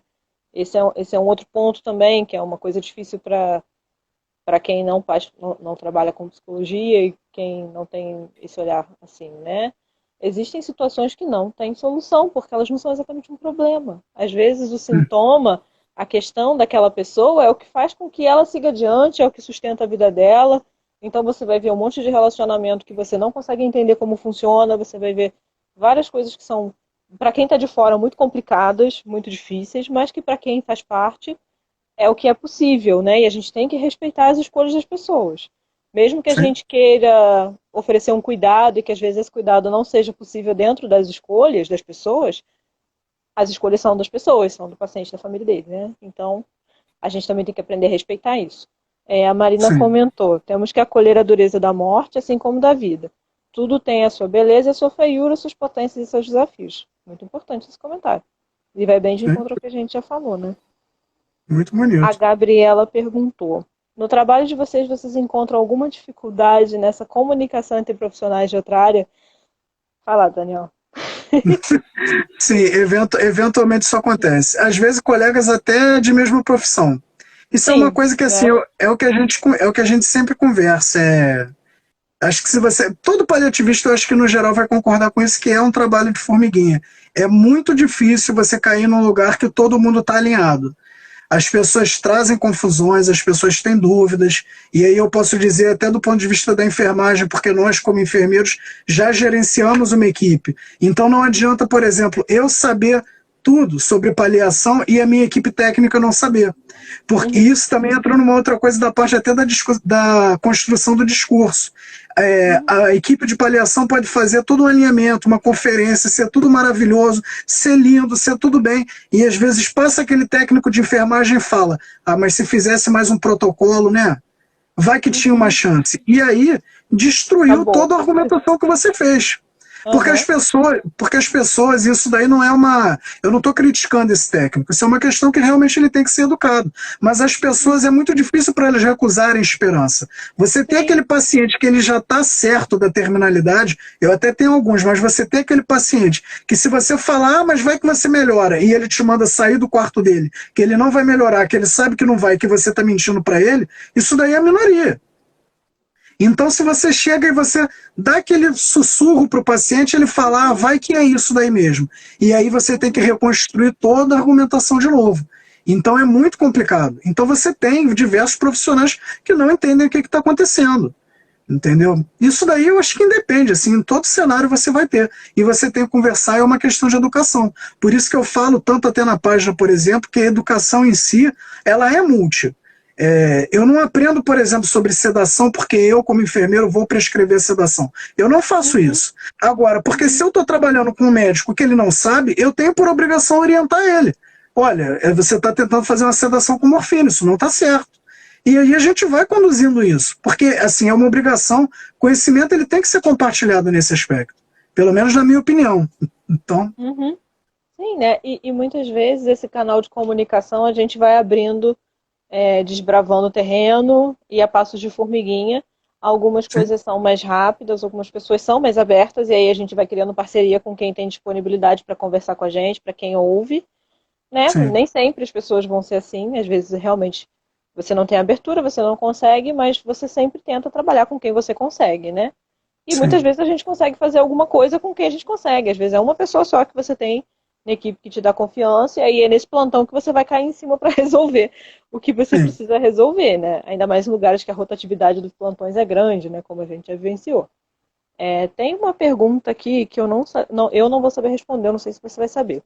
Esse é um outro ponto também, que é uma coisa difícil para quem não trabalha com psicologia e quem não tem esse olhar assim, né? Existem situações que não têm solução, porque elas não são exatamente um problema. Às vezes o sintoma, a questão daquela pessoa é o que faz com que ela siga adiante, é o que sustenta a vida dela. Então você vai ver um monte de relacionamento que você não consegue entender como funciona, você vai ver várias coisas que são, para quem está de fora, muito complicadas, muito difíceis, mas que para quem faz parte é o que é possível, né? E a gente tem que respeitar as escolhas das pessoas. Mesmo que a sim, gente queira oferecer um cuidado e que às vezes esse cuidado não seja possível dentro das escolhas das pessoas, as escolhas são das pessoas, são do paciente, da família dele, né? Então, a gente também tem que aprender a respeitar isso. A Marina sim. comentou: temos que acolher a dureza da morte, assim como da vida. Tudo tem a sua beleza, a sua feiura, suas potências e seus desafios. Muito importante esse comentário. E vai bem de Sim. encontro ao que a gente já falou, né? Muito A bonito. Gabriela perguntou: no trabalho de vocês, vocês encontram alguma dificuldade nessa comunicação entre profissionais de outra área? Fala, Daniel. Sim, eventualmente isso acontece. Às vezes colegas até de mesma profissão. Isso é uma Sim, coisa que assim, né? é o que a gente sempre conversa. Acho que se você. Todo paliativista, eu acho que no geral vai concordar com isso, que é um trabalho de formiguinha. É muito difícil você cair num lugar que todo mundo está alinhado. As pessoas trazem confusões, as pessoas têm dúvidas, e aí eu posso dizer até do ponto de vista da enfermagem, porque nós, como enfermeiros, já gerenciamos uma equipe. Então não adianta, por exemplo, eu saber tudo sobre paliação e a minha equipe técnica não saber. Porque isso também entra numa outra coisa da parte até da construção do discurso. A equipe de paliação pode fazer todo um alinhamento, uma conferência, ser tudo maravilhoso, ser lindo, ser tudo bem, e às vezes passa aquele técnico de enfermagem e fala, mas se fizesse mais um protocolo, né? Vai que tinha uma chance. E aí destruiu toda a argumentação que você fez. Porque as pessoas, isso daí não é uma... Eu não estou criticando esse técnico, isso é uma questão que realmente ele tem que ser educado. Mas as pessoas, é muito difícil para elas recusarem esperança. Você tem aquele paciente que ele já está certo da terminalidade, eu até tenho alguns, mas você tem aquele paciente que se você falar, mas vai que você melhora, e ele te manda sair do quarto dele, que ele não vai melhorar, que ele sabe que não vai, que você está mentindo para ele, isso daí é a minoria. Então, se você chega e você dá aquele sussurro para o paciente, ele fala, vai que é isso daí mesmo. E aí você tem que reconstruir toda a argumentação de novo. Então é muito complicado. Então você tem diversos profissionais que não entendem o que está acontecendo. Entendeu? Isso daí eu acho que independe, assim, em todo cenário você vai ter. E você tem que conversar, é uma questão de educação. Por isso que eu falo tanto até na página, por exemplo, que a educação em si, ela é múltipla. Eu não aprendo, por exemplo, sobre sedação porque eu, como enfermeiro, vou prescrever sedação. Eu não faço isso. Agora, porque se eu estou trabalhando com um médico que ele não sabe, eu tenho por obrigação orientar ele. Olha, você está tentando fazer uma sedação com morfina, isso não está certo. E aí a gente vai conduzindo isso, porque assim, é uma obrigação, conhecimento ele tem que ser compartilhado nesse aspecto, pelo menos na minha opinião. Então... Sim, né? E muitas vezes esse canal de comunicação a gente vai abrindo, desbravando o terreno e a passos de formiguinha. Algumas coisas são mais rápidas, algumas pessoas são mais abertas, e aí a gente vai criando parceria com quem tem disponibilidade para conversar com a gente, para quem ouve, né? Nem sempre as pessoas vão ser assim, às vezes realmente você não tem abertura, você não consegue, mas você sempre tenta trabalhar com quem você consegue, né? E muitas vezes a gente consegue fazer alguma coisa com quem a gente consegue, às vezes é uma pessoa só que você tem na equipe que te dá confiança, e aí é nesse plantão que você vai cair em cima para resolver o que você precisa resolver, né? Ainda mais em lugares que a rotatividade dos plantões é grande, né? Como a gente já vivenciou. Tem uma pergunta aqui que eu não vou saber responder, não sei se você vai saber.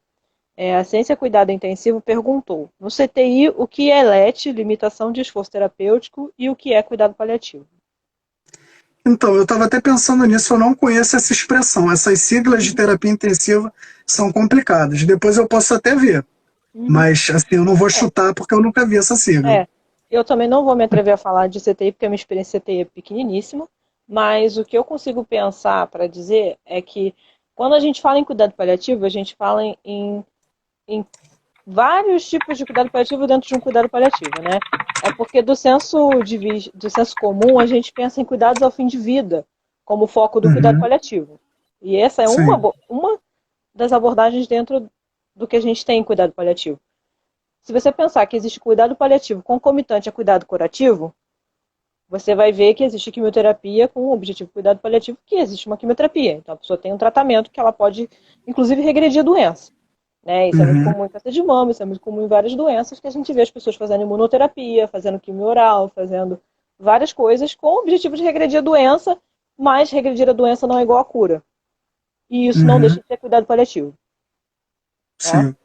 A Ciência Cuidado Intensivo perguntou, no CTI, o que é LET, limitação de esforço terapêutico, e o que é cuidado paliativo? Então, eu estava até pensando nisso, eu não conheço essa expressão. Essas siglas de terapia intensiva são complicadas. Depois eu posso até ver. Mas, assim, eu não vou chutar porque eu nunca vi essa sigla. Eu também não vou me atrever a falar de CTI, porque a minha experiência CTI é pequeniníssima. Mas o que eu consigo pensar para dizer é que quando a gente fala em cuidado paliativo, a gente fala em vários tipos de cuidado paliativo dentro de um cuidado paliativo, né? É porque do senso comum a gente pensa em cuidados ao fim de vida, como foco do cuidado paliativo. E essa é uma das abordagens dentro do que a gente tem em cuidado paliativo. Se você pensar que existe cuidado paliativo concomitante a cuidado curativo, você vai ver que existe quimioterapia com o objetivo de cuidado paliativo, que existe uma quimioterapia. Então a pessoa tem um tratamento que ela pode, inclusive, regredir a doença. Né? Isso é muito comum em câncer de mama, isso é muito comum em várias doenças, que a gente vê as pessoas fazendo imunoterapia, fazendo quimio oral, fazendo várias coisas com o objetivo de regredir a doença, mas regredir a doença não é igual a cura. E isso não deixa de ser cuidado paliativo. Sim. Tá?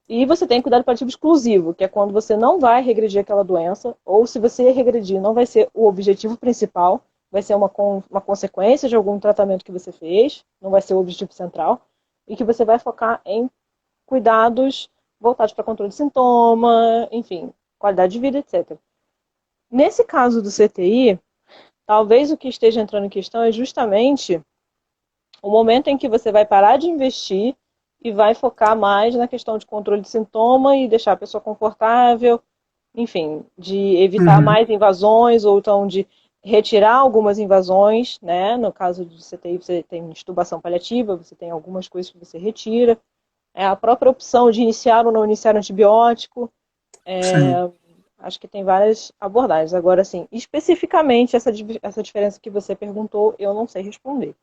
E você tem cuidado paliativo exclusivo, que é quando você não vai regredir aquela doença, ou se você regredir, não vai ser o objetivo principal, vai ser uma consequência de algum tratamento que você fez, não vai ser o objetivo central, e que você vai focar em cuidados voltados para controle de sintoma, enfim, qualidade de vida, etc. Nesse caso do CTI, talvez o que esteja entrando em questão é justamente o momento em que você vai parar de investir e vai focar mais na questão de controle de sintoma e deixar a pessoa confortável, enfim, de evitar mais invasões ou então de retirar algumas invasões, né? No caso do CTI, você tem intubação paliativa, você tem algumas coisas que você retira. A própria opção de iniciar ou não iniciar antibiótico. Acho que tem várias abordagens. Agora, assim, especificamente essa diferença que você perguntou, eu não sei responder.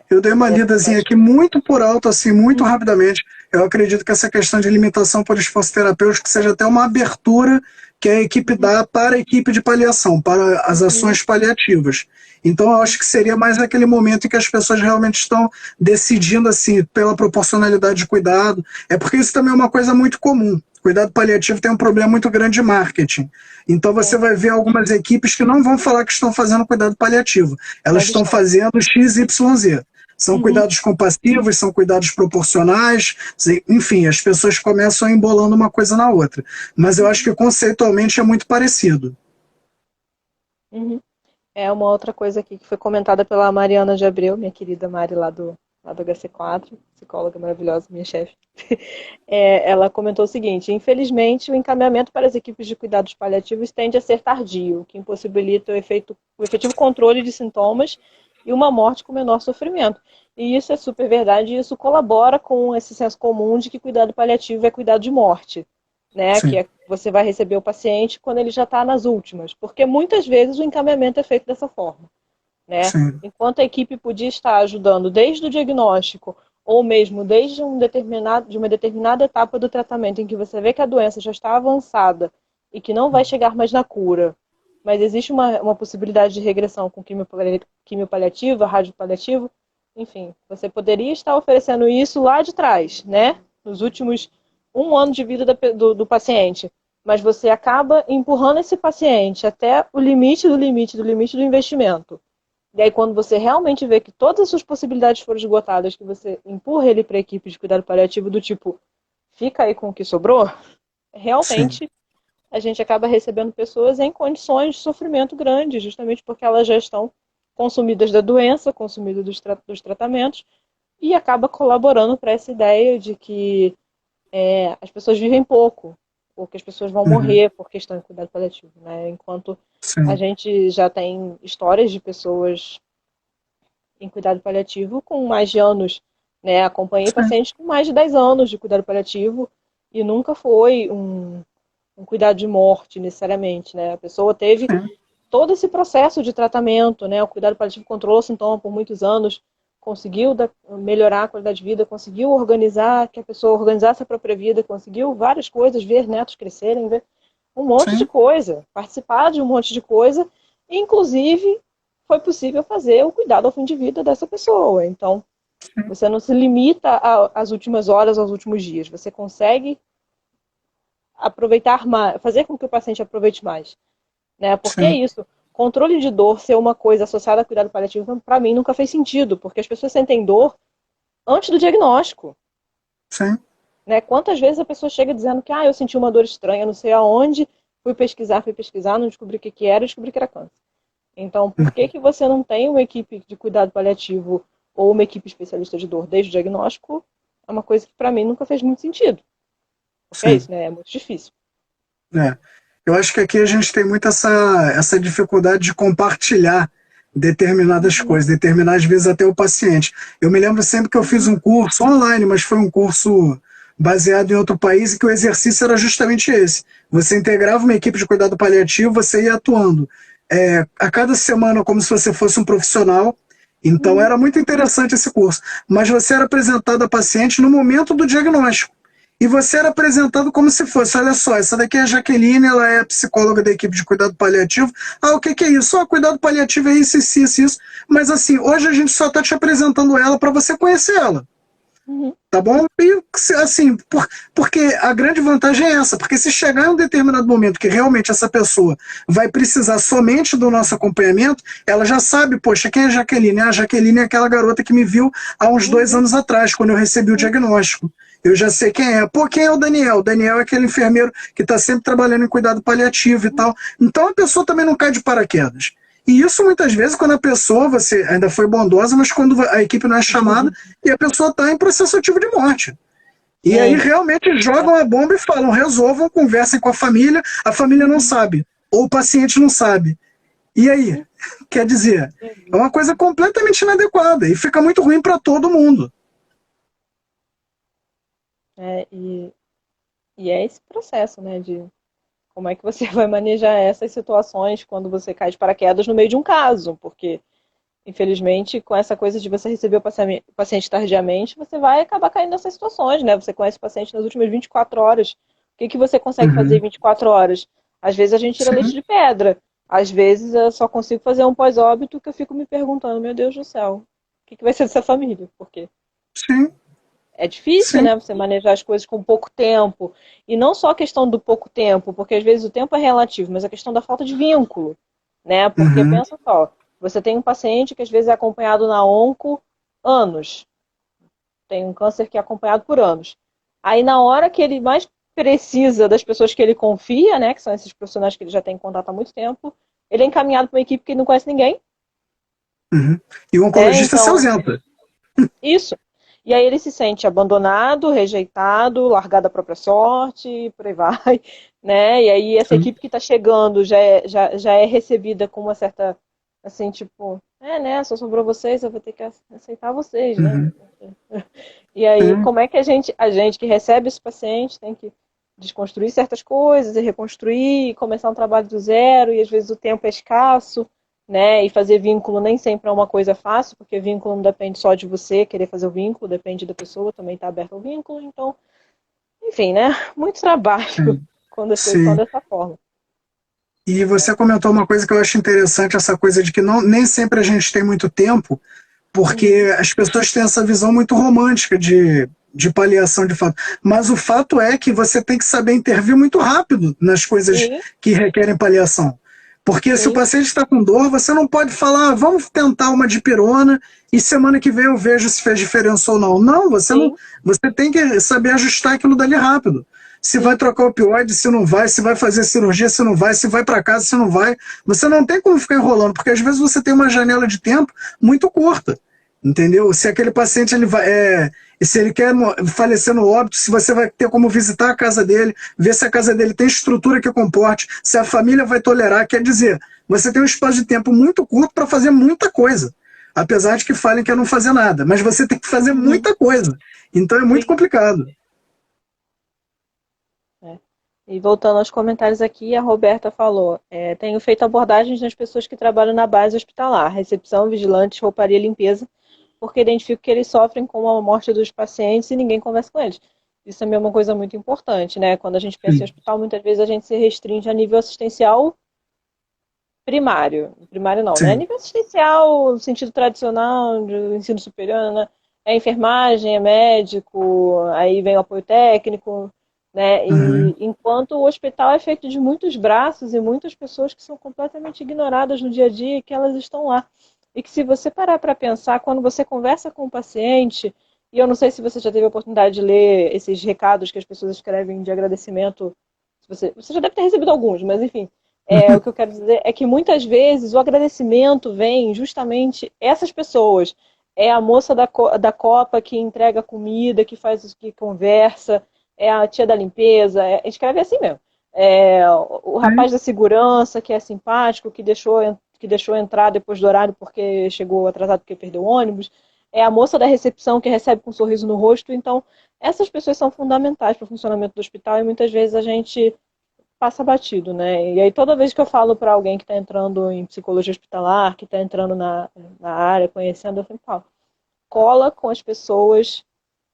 Eu dei uma lidazinha aqui muito por alto, assim, muito rapidamente. Eu acredito que essa questão de limitação por esforço terapêutico seja até uma abertura que a equipe dá para a equipe de paliação, para as ações paliativas. Então, eu acho que seria mais naquele momento em que as pessoas realmente estão decidindo assim, pela proporcionalidade de cuidado. É porque isso também é uma coisa muito comum. Cuidado paliativo tem um problema muito grande de marketing. Então, você vai ver algumas equipes que não vão falar que estão fazendo cuidado paliativo. Elas Mas estão estão. fazendo XYZ. São Uhum, cuidados compassivos, são cuidados proporcionais, enfim, as pessoas começam embolando uma coisa na outra. Mas eu acho que conceitualmente é muito parecido. uhum. É uma outra coisa aqui que foi comentada pela Mariana de Abreu, minha querida Mari lá do HC4, psicóloga maravilhosa, minha chefe. Ela comentou o seguinte: infelizmente, o encaminhamento para as equipes de cuidados paliativos tende a ser tardio, o que impossibilita o efetivo controle de sintomas e uma morte com menor sofrimento. E isso é super verdade, e isso colabora com esse senso comum de que cuidado paliativo é cuidado de morte, né? Que Sim, é você vai receber o paciente quando ele já está nas últimas, porque muitas vezes o encaminhamento é feito dessa forma, né? sim, Enquanto a equipe podia estar ajudando desde o diagnóstico ou mesmo desde de uma determinada etapa do tratamento em que você vê que a doença já está avançada e que não vai chegar mais na cura, mas existe uma possibilidade de regressão com quimiopaliativa, radiopaliativo, enfim, você poderia estar oferecendo isso lá de trás, né? Nos últimos 1 ano de vida do paciente, mas você acaba empurrando esse paciente até o limite do limite do limite do investimento. E aí, quando você realmente vê que todas as suas possibilidades foram esgotadas, que você empurra ele para a equipe de cuidado paliativo do tipo, fica aí com o que sobrou, sim, realmente a gente acaba recebendo pessoas em condições de sofrimento grande, justamente porque elas já estão consumidas da doença, consumidas dos tratamentos, e acaba colaborando para essa ideia de que as pessoas vivem pouco, ou que as pessoas vão uhum, morrer por questão de cuidado paliativo, né? Enquanto a sim, gente já tem histórias de pessoas em cuidado paliativo com mais de anos, né? Acompanhei sim, pacientes com mais de 10 anos de cuidado paliativo e nunca foi um cuidado de morte, necessariamente, né? A pessoa teve sim, todo esse processo de tratamento, né? O cuidado paliativo controlou o sintoma por muitos anos, conseguiu melhorar a qualidade de vida, conseguiu organizar, que a pessoa organizasse a própria vida, conseguiu várias coisas, ver netos crescerem, ver um monte de sim, coisa, participar de um monte de coisa, inclusive foi possível fazer o cuidado ao fim de vida dessa pessoa. Então, você não se limita às últimas horas, aos últimos dias. Você consegue aproveitar mais, fazer com que o paciente aproveite mais, né? Porque é sim, isso. Controle de dor ser uma coisa associada a cuidado paliativo, para mim, nunca fez sentido, porque as pessoas sentem dor antes do diagnóstico, sim, né? Quantas vezes a pessoa chega dizendo que eu senti uma dor estranha, não sei aonde, fui pesquisar, não descobri o que era, descobri que era câncer. Então, por que que você não tem uma equipe de cuidado paliativo ou uma equipe especialista de dor desde o diagnóstico? É uma coisa que para mim nunca fez muito sentido. Porque é sim. isso, né? É muito difícil. É. Eu acho que aqui a gente tem muito essa dificuldade de compartilhar determinadas Uhum, coisas, determinar às vezes até o paciente. Eu me lembro sempre que eu fiz uhum, um curso online, mas foi um curso baseado em outro país e que o exercício era justamente esse. Você integrava uma equipe de cuidado paliativo, você ia atuando a cada semana como se você fosse um profissional. Então uhum, era muito interessante esse curso. Mas você era apresentado a paciente no momento do diagnóstico. E você era apresentado como se fosse, olha só, essa daqui é a Jaqueline, ela é psicóloga da equipe de cuidado paliativo. Ah, o que que é isso? Ah, cuidado paliativo é isso, isso, isso, isso. Mas assim, hoje a gente só está te apresentando ela para você conhecer ela. uhum, Tá bom? E assim, porque a grande vantagem é essa, porque se chegar em um determinado momento que realmente essa pessoa vai precisar somente do nosso acompanhamento, ela já sabe, poxa, quem é a Jaqueline? A Jaqueline é aquela garota que me viu há uns 2 anos atrás, quando eu recebi o uhum, diagnóstico. Eu já sei quem é. Pô, quem é o Daniel? O Daniel é aquele enfermeiro que está sempre trabalhando em cuidado paliativo e tal. Então a pessoa também não cai de paraquedas. E isso muitas vezes, quando a pessoa, você ainda foi bondosa, mas quando a equipe não é chamada uhum. e a pessoa está em processo ativo de morte. E aí Sim. realmente jogam a bomba e falam, resolvam, conversem com a família não Uhum. sabe, ou o paciente não sabe. E aí? Quer dizer, é Entendi. uma coisa completamente inadequada e fica muito ruim para todo mundo. É, e é esse processo, né, de como é que você vai manejar essas situações quando você cai de paraquedas no meio de um caso, porque, infelizmente, com essa coisa de você receber o paciente tardiamente, você vai acabar caindo nessas situações, né? Você conhece o paciente nas últimas 24 horas. O que que você consegue fazer em Uhum, 24 horas? Às vezes a gente tira leite sim, de pedra. Às vezes eu só consigo fazer um pós-óbito que eu fico me perguntando, meu Deus do céu, o que vai ser dessa família? Porque sim, é difícil, sim. né, você manejar as coisas com pouco tempo. E não só a questão do pouco tempo, porque às vezes o tempo é relativo, mas a questão da falta de vínculo, né? Porque Uhum, pensa só, você tem um paciente que às vezes é acompanhado na onco anos, tem um câncer que é acompanhado por anos. Aí na hora que ele mais precisa das pessoas que ele confia, né, que são esses profissionais que ele já tem em contato há muito tempo, ele é encaminhado para uma equipe que ele não conhece ninguém, uhum. E o né? oncologista se Então, ausenta. isso. E aí ele se sente abandonado, rejeitado, largado à própria sorte, e por aí vai, né? E aí essa Sim, equipe que está chegando já é recebida com uma certa, assim, tipo, né, só sobrou vocês, eu vou ter que aceitar vocês, né? uhum, E aí, sim, como é que a gente que recebe esse paciente tem que desconstruir certas coisas e reconstruir, e começar um trabalho do zero, e às vezes o tempo é escasso, né? E fazer vínculo nem sempre é uma coisa fácil, porque vínculo não depende só de você querer fazer o vínculo, depende da pessoa também estar aberta ao vínculo. Então, enfim, né? Muito trabalho sim, quando as coisas são sim. dessa forma. E Né? você comentou uma coisa que eu acho interessante, essa coisa de que não, nem sempre a gente tem muito tempo, Uhum. porque as pessoas têm essa visão muito romântica de paliação de fato. Mas o fato é que você tem que saber intervir muito rápido nas coisas Sim, que requerem paliação. Porque se o sim, paciente está com dor, você não pode falar, vamos tentar uma dipirona e semana que vem eu vejo se fez diferença ou não. Não, sim, você tem que saber ajustar aquilo dali rápido. Se vai sim, trocar opioide, se não vai, se vai fazer cirurgia, se não vai, se vai para casa, se não vai. Você não tem como ficar enrolando, porque às vezes você tem uma janela de tempo muito curta. Entendeu? Se aquele paciente ele vai, se ele quer falecer no óbito, se você vai ter como visitar a casa dele, ver se a casa dele tem estrutura que comporte, se a família vai tolerar, quer dizer, você tem um espaço de tempo muito curto para fazer muita coisa. Apesar de que falem que é não fazer nada, mas você tem que fazer uhum, muita coisa. Então é muito sim. complicado. É. E voltando aos comentários aqui, a Roberta falou: tenho feito abordagens nas pessoas que trabalham na base hospitalar, recepção, vigilantes, rouparia e limpeza, porque identifico que eles sofrem com a morte dos pacientes e ninguém conversa com eles. Isso também é uma coisa muito importante, né? Quando a gente pensa em Sim. hospital, muitas vezes a gente se restringe a nível assistencial primário. Primário não, né? Sim. Nível assistencial, no sentido tradicional, do ensino superior, né? É enfermagem, é médico, aí vem o apoio técnico, né? E Uhum. enquanto o hospital é feito de muitos braços e muitas pessoas que são completamente ignoradas no dia a dia e que elas estão lá. E que se você parar para pensar, quando você conversa com o paciente, e eu não sei se você já teve a oportunidade de ler esses recados que as pessoas escrevem de agradecimento, você já deve ter recebido alguns, mas enfim, o que eu quero dizer é que muitas vezes o agradecimento vem justamente essas pessoas. É a moça da copa que entrega comida, que faz que conversa, é a tia da limpeza, escreve assim mesmo. O Sim. rapaz da segurança, que é simpático, que deixou entrar depois do horário porque chegou atrasado porque perdeu o ônibus. É a moça da recepção que recebe com um sorriso no rosto. Então, essas pessoas são fundamentais para o funcionamento do hospital e muitas vezes a gente passa batido, né? E aí toda vez que eu falo para alguém que está entrando em psicologia hospitalar, que está entrando na área, conhecendo, eu sempre falo, cola com as pessoas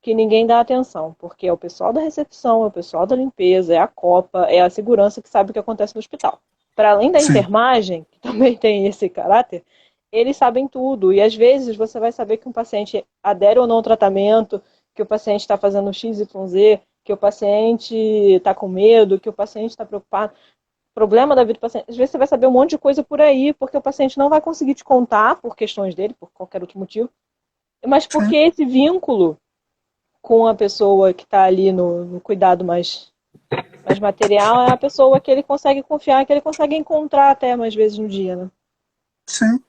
que ninguém dá atenção, porque é o pessoal da recepção, é o pessoal da limpeza, é a copa, é a segurança que sabe o que acontece no hospital. Para além da Sim. enfermagem, que também tem esse caráter, eles sabem tudo. E às vezes você vai saber que um paciente adere ou não ao tratamento, que o paciente está fazendo X, Y, Z, que o paciente está com medo, que o paciente está preocupado. Problema da vida do paciente. Às vezes você vai saber um monte de coisa por aí, porque o paciente não vai conseguir te contar por questões dele, por qualquer outro motivo, mas porque Sim. esse vínculo com a pessoa que está ali no cuidado mais material é a pessoa que ele consegue confiar, que ele consegue encontrar até mais vezes no dia, né? Sim.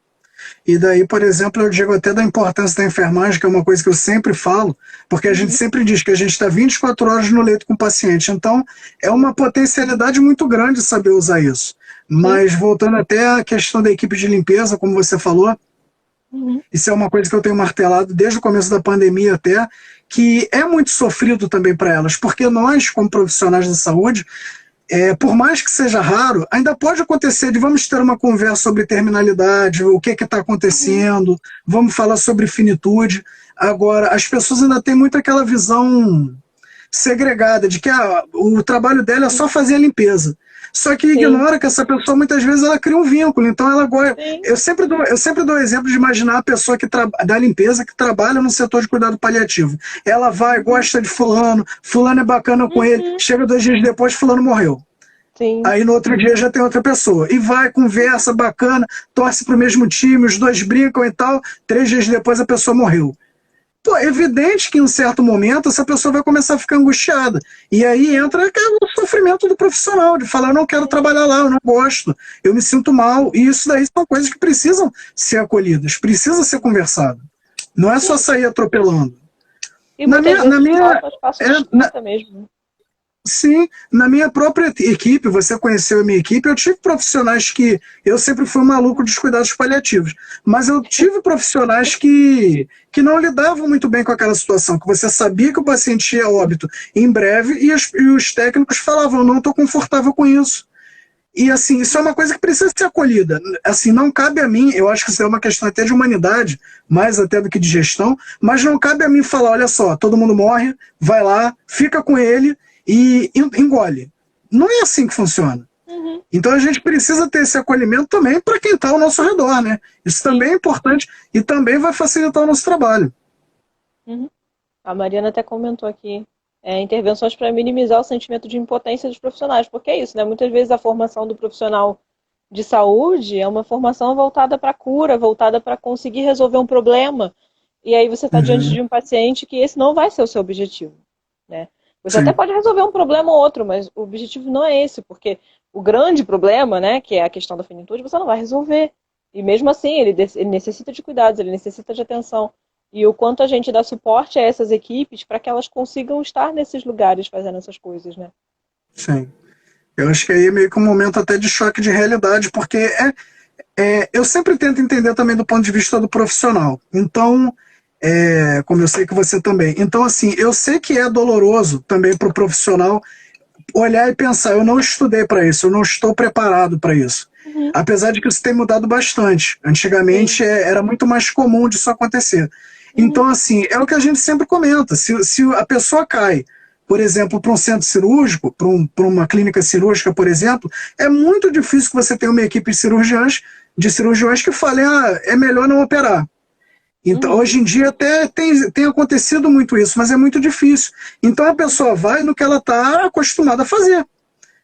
E daí, por exemplo, eu digo até da importância da enfermagem, que é uma coisa que eu sempre falo, porque a gente Uhum, sempre diz que a gente está 24 horas no leito com o paciente. Então, é sim, uma potencialidade muito grande saber usar isso. sim. Mas voltando até à questão da equipe de limpeza, como você falou, Uhum, isso é uma coisa que eu tenho martelado desde o começo da pandemia até, que é muito sofrido também para elas, porque nós, como profissionais da saúde, por mais que seja raro, ainda pode acontecer de vamos ter uma conversa sobre terminalidade, o que está uhum, acontecendo, vamos falar sobre finitude. Agora, as pessoas ainda têm muito aquela visão segregada de que o trabalho dela é só sim, fazer a limpeza. Só que sim, ignora que essa pessoa, muitas vezes, ela cria um vínculo. Então, ela gosta. sim. Eu sempre dou o exemplo de imaginar a pessoa da limpeza que trabalha no setor de cuidado paliativo. Ela vai, Uhum, gosta de fulano, fulano é bacana com ele, uhum, chega 2 dias depois, fulano morreu. sim. Aí no outro dia já tem outra pessoa. E vai, conversa, bacana, torce pro mesmo time, os dois brincam e tal. 3 dias depois a pessoa morreu. Pô, é evidente que em um certo momento essa pessoa vai começar a ficar angustiada. E aí entra o sofrimento do profissional, de falar, eu não quero trabalhar lá, eu não gosto, eu me sinto mal. E isso daí são coisas que precisam ser acolhidas, precisa ser conversado. Não é só Sim. sair atropelando. E Na muitas minha, na vezes minha, falta espaço de é, na, escuta mesmo. Sim, na minha própria equipe, você conheceu a minha equipe, eu tive profissionais que. Eu sempre fui um maluco dos cuidados paliativos, mas eu tive profissionais que não lidavam muito bem com aquela situação, que você sabia que o paciente ia a óbito em breve e os técnicos falavam, não estou confortável com isso. E assim, isso é uma coisa que precisa ser acolhida. Assim, não cabe a mim, eu acho que isso é uma questão até de humanidade, mais até do que de gestão, mas não cabe a mim falar, olha só, todo mundo morre, vai lá, fica com ele e engole. Não é assim que funciona. Uhum, Então a gente precisa ter esse acolhimento também para quem está ao nosso redor, né? Isso também sim. é importante e também vai facilitar o nosso trabalho. Uhum. A Mariana até comentou aqui, intervenções para minimizar o sentimento de impotência dos profissionais, porque é isso, né? Muitas vezes a formação do profissional de saúde é uma formação voltada para a cura, voltada para conseguir resolver um problema. E aí você está diante Uhum, de um paciente que esse não vai ser o seu objetivo, né? Você até sim, pode resolver um problema ou outro, mas o objetivo não é esse, porque o grande problema, né, que é a questão da finitude, você não vai resolver. E mesmo assim, ele necessita de cuidados, ele necessita de atenção. E o quanto a gente dá suporte a essas equipes para que elas consigam estar nesses lugares fazendo essas coisas, né? sim. Eu acho que aí é meio que um momento até de choque de realidade, porque eu sempre tento entender também do ponto de vista do profissional. Então, como eu sei que você também. Então, assim, eu sei que é doloroso também para o profissional olhar e pensar: eu não estudei para isso, eu não estou preparado para isso. Uhum. Apesar de que isso tem mudado bastante. Sim. Antigamente era muito mais comum disso acontecer. Então, Uhum. assim, é o que a gente sempre comenta: se a pessoa cai, por exemplo, para um centro cirúrgico, para uma clínica cirúrgica, por exemplo, é muito difícil que você tenha uma equipe de cirurgiões que falem, é melhor não operar. Então, Uhum. hoje em dia até tem acontecido muito isso, mas é muito difícil. Então a pessoa vai no que ela está acostumada a fazer.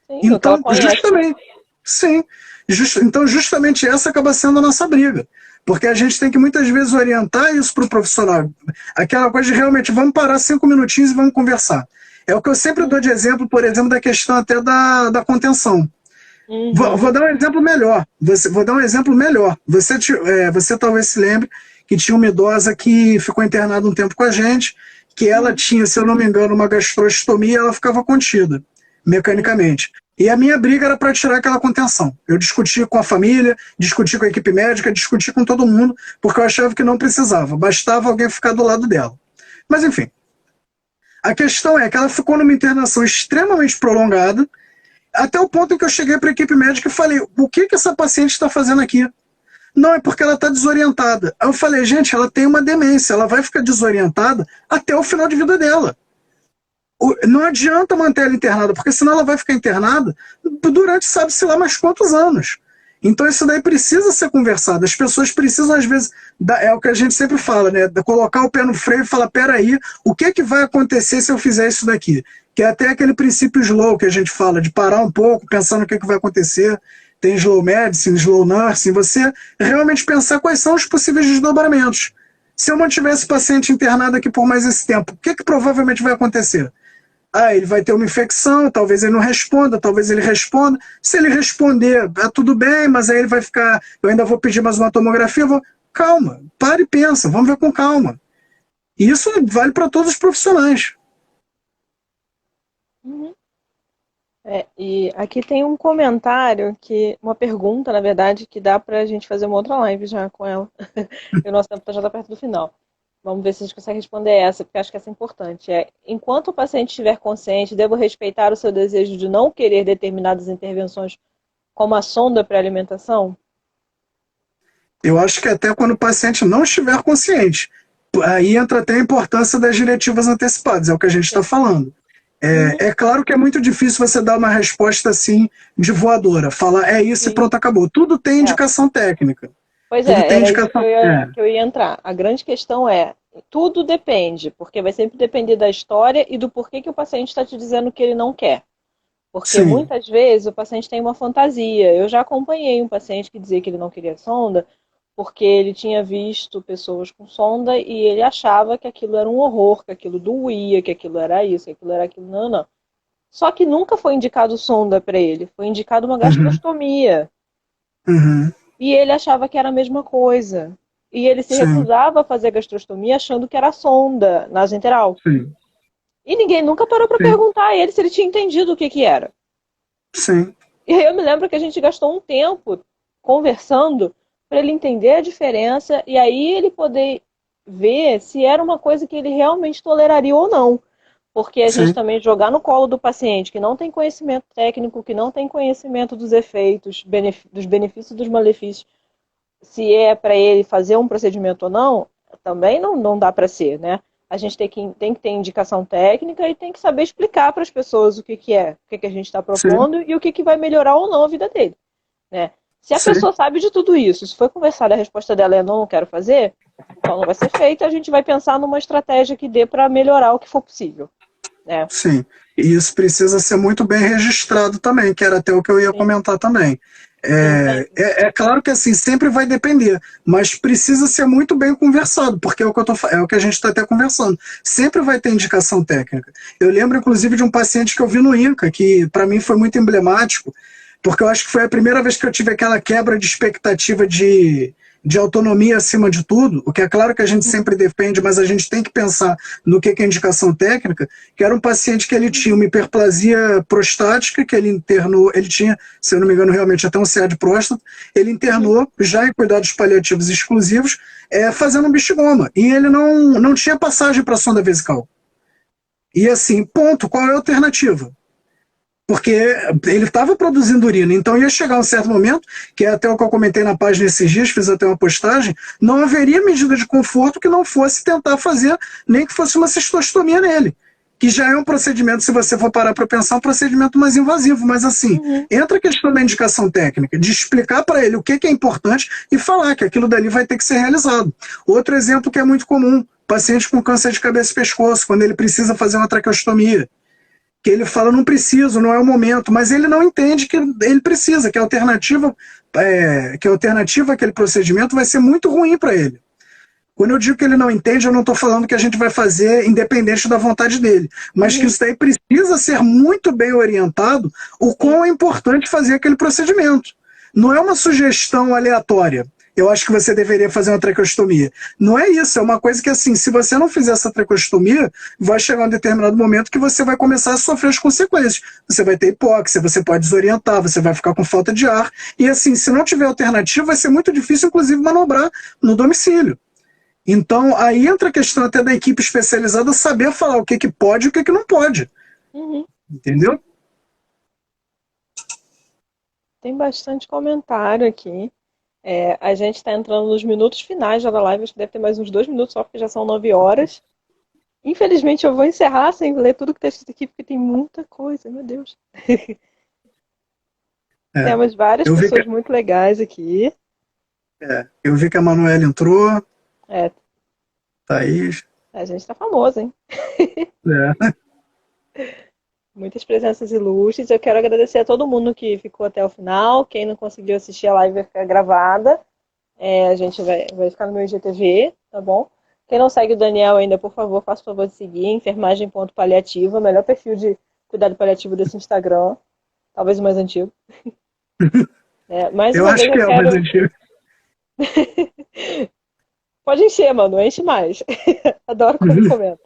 Sim, o que ela Então, conhece. justamente, sim. Então, justamente essa acaba sendo a nossa briga. Porque a gente tem que muitas vezes orientar isso para o profissional. Aquela coisa de realmente, vamos parar 5 minutinhos e vamos conversar. É o que eu sempre dou Uhum. de exemplo, por exemplo, da questão até da contenção. Vou Uhum. dar um exemplo melhor. Vou dar um exemplo melhor. Você talvez se lembre que tinha uma idosa que ficou internada um tempo com a gente, que ela Uhum. tinha, se eu não me engano, uma gastrostomia e ela ficava contida, Uhum. mecanicamente. E a minha briga era para tirar aquela contenção. Eu discuti com a família, discuti com a equipe médica, discuti com todo mundo, porque eu achava que não precisava, bastava alguém ficar do lado dela. Mas enfim, a questão é que ela ficou numa internação extremamente prolongada, até o ponto em que eu cheguei para a equipe médica e falei: o que essa paciente está fazendo aqui? Não, é porque ela está desorientada. Aí eu falei: gente, ela tem uma demência, ela vai ficar desorientada até o final de vida dela. Não adianta manter ela internada, porque senão ela vai ficar internada durante sabe-se lá mais quantos anos. Então isso daí precisa ser conversado. As pessoas precisam, às vezes, é o que a gente sempre fala, né? Colocar o pé no freio e falar: peraí, o que vai acontecer se eu fizer isso daqui? Que é até aquele princípio slow que a gente fala, de parar um pouco, pensar no que vai acontecer. Tem slow medicine, slow nursing, você realmente pensar quais são os possíveis desdobramentos. Se eu mantiver esse paciente internado aqui por mais esse tempo, o que provavelmente vai acontecer? Ele vai ter uma infecção, talvez ele não responda, talvez ele responda. Se ele responder, tudo bem, mas aí ele vai ficar, eu ainda vou pedir mais uma tomografia, calma, para e pensa, vamos ver com calma. E isso vale para todos os profissionais. Uhum. E aqui tem um comentário uma pergunta, na verdade, que dá pra gente fazer uma outra live já com ela. E o nosso tempo já tá perto do final. Vamos ver se a gente consegue responder essa, porque acho que essa é importante. Enquanto o paciente estiver consciente, devo respeitar o seu desejo de não querer determinadas intervenções, como a sonda para alimentação? Eu acho que até quando o paciente não estiver consciente, aí entra até a importância das diretivas antecipadas, é o que a gente está Sim. falando. Uhum. É claro que é muito difícil você dar uma resposta assim de voadora, falar é isso e Sim. pronto, acabou. Tudo tem É. indicação técnica. Pois Tudo é, tem era isso indicação. que eu ia entrar. A grande questão é, tudo depende, porque vai sempre depender da história e do porquê que o paciente está te dizendo que ele não quer. Porque Sim. muitas vezes o paciente tem uma fantasia. Eu já acompanhei um paciente que dizia que ele não queria sonda porque ele tinha visto pessoas com sonda e ele achava que aquilo era um horror, que aquilo doía, que aquilo era isso, que aquilo era aquilo. Não, não. Só que nunca foi indicado sonda para ele, foi indicado uma Uhum. gastrostomia. Uhum. E ele achava que era a mesma coisa. E ele se Sim. recusava a fazer gastrostomia achando que era sonda nasointeral. Sim. E ninguém nunca parou para Sim. perguntar a ele se ele tinha entendido o que que era. Sim. E aí eu me lembro que a gente gastou um tempo conversando para ele entender a diferença e aí ele poder ver se era uma coisa que ele realmente toleraria ou não. Porque a gente Sim. também jogar no colo do paciente que não tem conhecimento técnico, que não tem conhecimento dos efeitos, dos benefícios e dos malefícios, se é para ele fazer um procedimento ou não, também não dá para ser, né? A gente tem que ter indicação técnica e tem que saber explicar para as pessoas o que, que é, o que, que a gente está Sim. propondo e o que, que vai melhorar ou não a vida dele, né? Se a Sim. pessoa sabe de tudo isso, se foi conversada, a resposta dela é não, não quero fazer, então não vai ser feito, a gente vai pensar numa estratégia que dê para melhorar o que for possível, né? Sim. E isso precisa ser muito bem registrado também, que era até o que eu ia Sim, comentar também. sim, sempre. É claro que assim, sempre vai depender, mas precisa ser muito bem conversado, porque é o que, é o que a gente está até conversando. Sempre vai ter indicação técnica. Eu lembro, inclusive, de um paciente que eu vi no INCA, que para mim foi muito emblemático, porque eu acho que foi a primeira vez que eu tive aquela quebra de expectativa de autonomia acima de tudo, o que é claro que a gente sempre defende, mas a gente tem que pensar no que é indicação técnica, que era um paciente que ele tinha uma hiperplasia prostática, que ele internou, ele tinha, se eu não me engano, realmente até um CA de próstata, ele Uhum. internou já em cuidados paliativos exclusivos, fazendo um bexigoma, e ele não tinha passagem para sonda vesical. E assim, ponto, qual é a alternativa? Porque ele estava produzindo urina, então ia chegar um certo momento, que é até o que eu comentei na página esses dias, fiz até uma postagem, não haveria medida de conforto que não fosse tentar fazer, nem que fosse uma cistostomia nele, que já é um procedimento, se você for parar para pensar, um procedimento mais invasivo, mas assim, Uhum. entra a questão da indicação técnica, de explicar para ele o que é importante e falar que aquilo dali vai ter que ser realizado. Outro exemplo que é muito comum, paciente com câncer de cabeça e pescoço, quando ele precisa fazer uma traqueostomia, que ele fala não preciso, não é o momento, mas ele não entende que ele precisa, que a alternativa àquele procedimento vai ser muito ruim para ele. Quando eu digo que ele não entende, eu não estou falando que a gente vai fazer independente da vontade dele, mas que Uhum. isso daí precisa ser muito bem orientado o Sim. quão é importante fazer aquele procedimento. Não é uma sugestão aleatória. Eu acho que você deveria fazer uma traqueostomia. Não é isso, é uma coisa que assim, se você não fizer essa traqueostomia, vai chegar um determinado momento que você vai começar a sofrer as consequências. Você vai ter hipóxia, você pode desorientar, você vai ficar com falta de ar. E assim, se não tiver alternativa, vai ser muito difícil, inclusive, manobrar no domicílio. Então, aí entra a questão até da equipe especializada saber falar o que, que pode e o que, que não pode. Uhum. Entendeu? Tem bastante comentário aqui. A gente está entrando nos minutos finais já da live, acho que deve ter mais uns 2 minutos só, porque já são 9 horas. Infelizmente, eu vou encerrar sem ler tudo que está escrito aqui, porque tem muita coisa, meu Deus. É. Temos várias Eu vi que, pessoas muito legais aqui. eu vi que a Manuela entrou, É, Thaís. a gente está famoso, hein? É. Muitas presenças ilustres. Eu quero agradecer a todo mundo que ficou até o final. Quem não conseguiu assistir a live vai ficar gravada. A gente vai ficar no meu IGTV, tá bom? Quem não segue o Daniel ainda, por favor, faça o favor de seguir. Enfermagem.paliativa, o melhor perfil de cuidado paliativo desse Instagram. Talvez o mais antigo. Mais Eu uma vez acho que eu é o mais quero. antigo. Pode encher, mano, enche mais. Adoro quando comenta.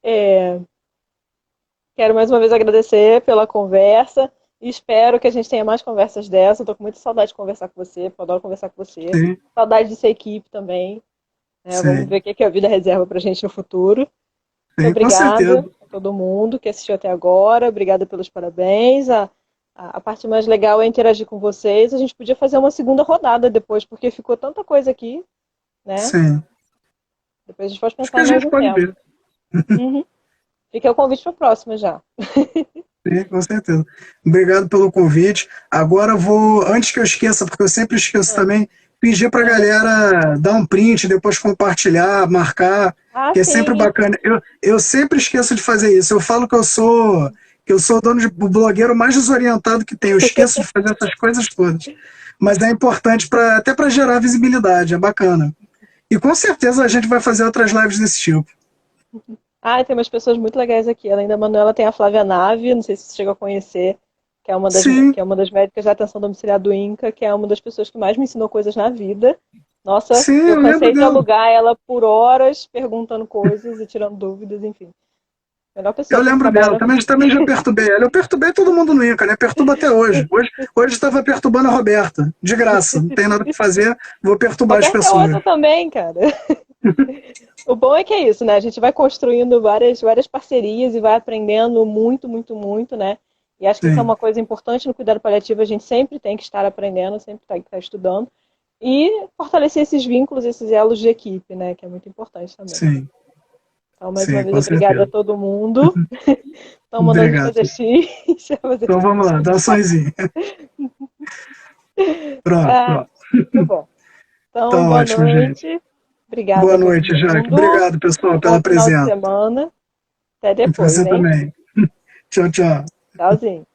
É, Quero mais uma vez agradecer pela conversa e espero que a gente tenha mais conversas dessa. Estou com muita saudade de conversar com você, porque eu adoro conversar com você. Sim, Saudade de ser equipe também. Vamos sim, ver o que a vida reserva para a gente no futuro. Muito sim, com obrigada certeza. a todo mundo que assistiu até agora. Obrigada pelos parabéns. A parte mais legal é interagir com vocês. A gente podia fazer uma segunda rodada depois, porque ficou tanta coisa aqui, né? Sim. Depois a gente pode Acho que pensar a em mais gente um pode tema. ver. Uhum. Fica o convite para a próxima já. Sim, com certeza. Obrigado pelo convite. Agora eu vou, antes que eu esqueça, porque eu sempre esqueço Ah, também, pedir para a ah. galera dar um print, depois compartilhar, marcar, Ah, que é sempre sim. bacana. Eu sempre esqueço de fazer isso. Eu falo que eu sou o dono de o blogueiro mais desorientado que tem. Eu esqueço de fazer essas coisas todas. Mas é importante até para gerar visibilidade, é bacana. E com certeza a gente vai fazer outras lives desse tipo. Ah, tem umas pessoas muito legais aqui. Além da Manuela, tem a Flávia Nave, não sei se você chegou a conhecer, Sim, que é uma das médicas da atenção domiciliar do INCA, que é uma das pessoas que mais me ensinou coisas na vida. Nossa, sim, eu eu lembro cansei de dela. alugar ela por horas, perguntando coisas e tirando dúvidas, enfim. Melhor Eu pessoa para lembro trabalhar dela, na também já perturbei ela. Eu perturbei todo mundo no INCA, né? Perturbo até hoje. Hoje estava perturbando a Roberta, de graça. Não tem nada para fazer, vou perturbar as Roberta é pessoas. outra também, cara. O bom é que é isso, né? A gente vai construindo várias parcerias e vai aprendendo muito, muito, muito, né? E acho que isso é Sim, uma coisa importante no cuidado paliativo, a gente sempre tem que estar aprendendo, sempre tem que estar estudando. E fortalecer esses vínculos, esses elos de equipe, né? Que é muito importante também. sim, Então, mais uma sim, vez, com obrigada a certeza. todo mundo. Estão mandando a gente Obrigado. fazer xixi, fazer Então vamos lá, dá xixi. um sonzinho. Pronto, Ah, pronto. muito bom. Tá Então, boa ótimo, gente. noite. Obrigada Boa a todo noite, Jaque. mundo. Obrigado, pessoal, Bom pela final de presença. semana. Até E depois, você hein? também. Tchau, tchau. Tchauzinho.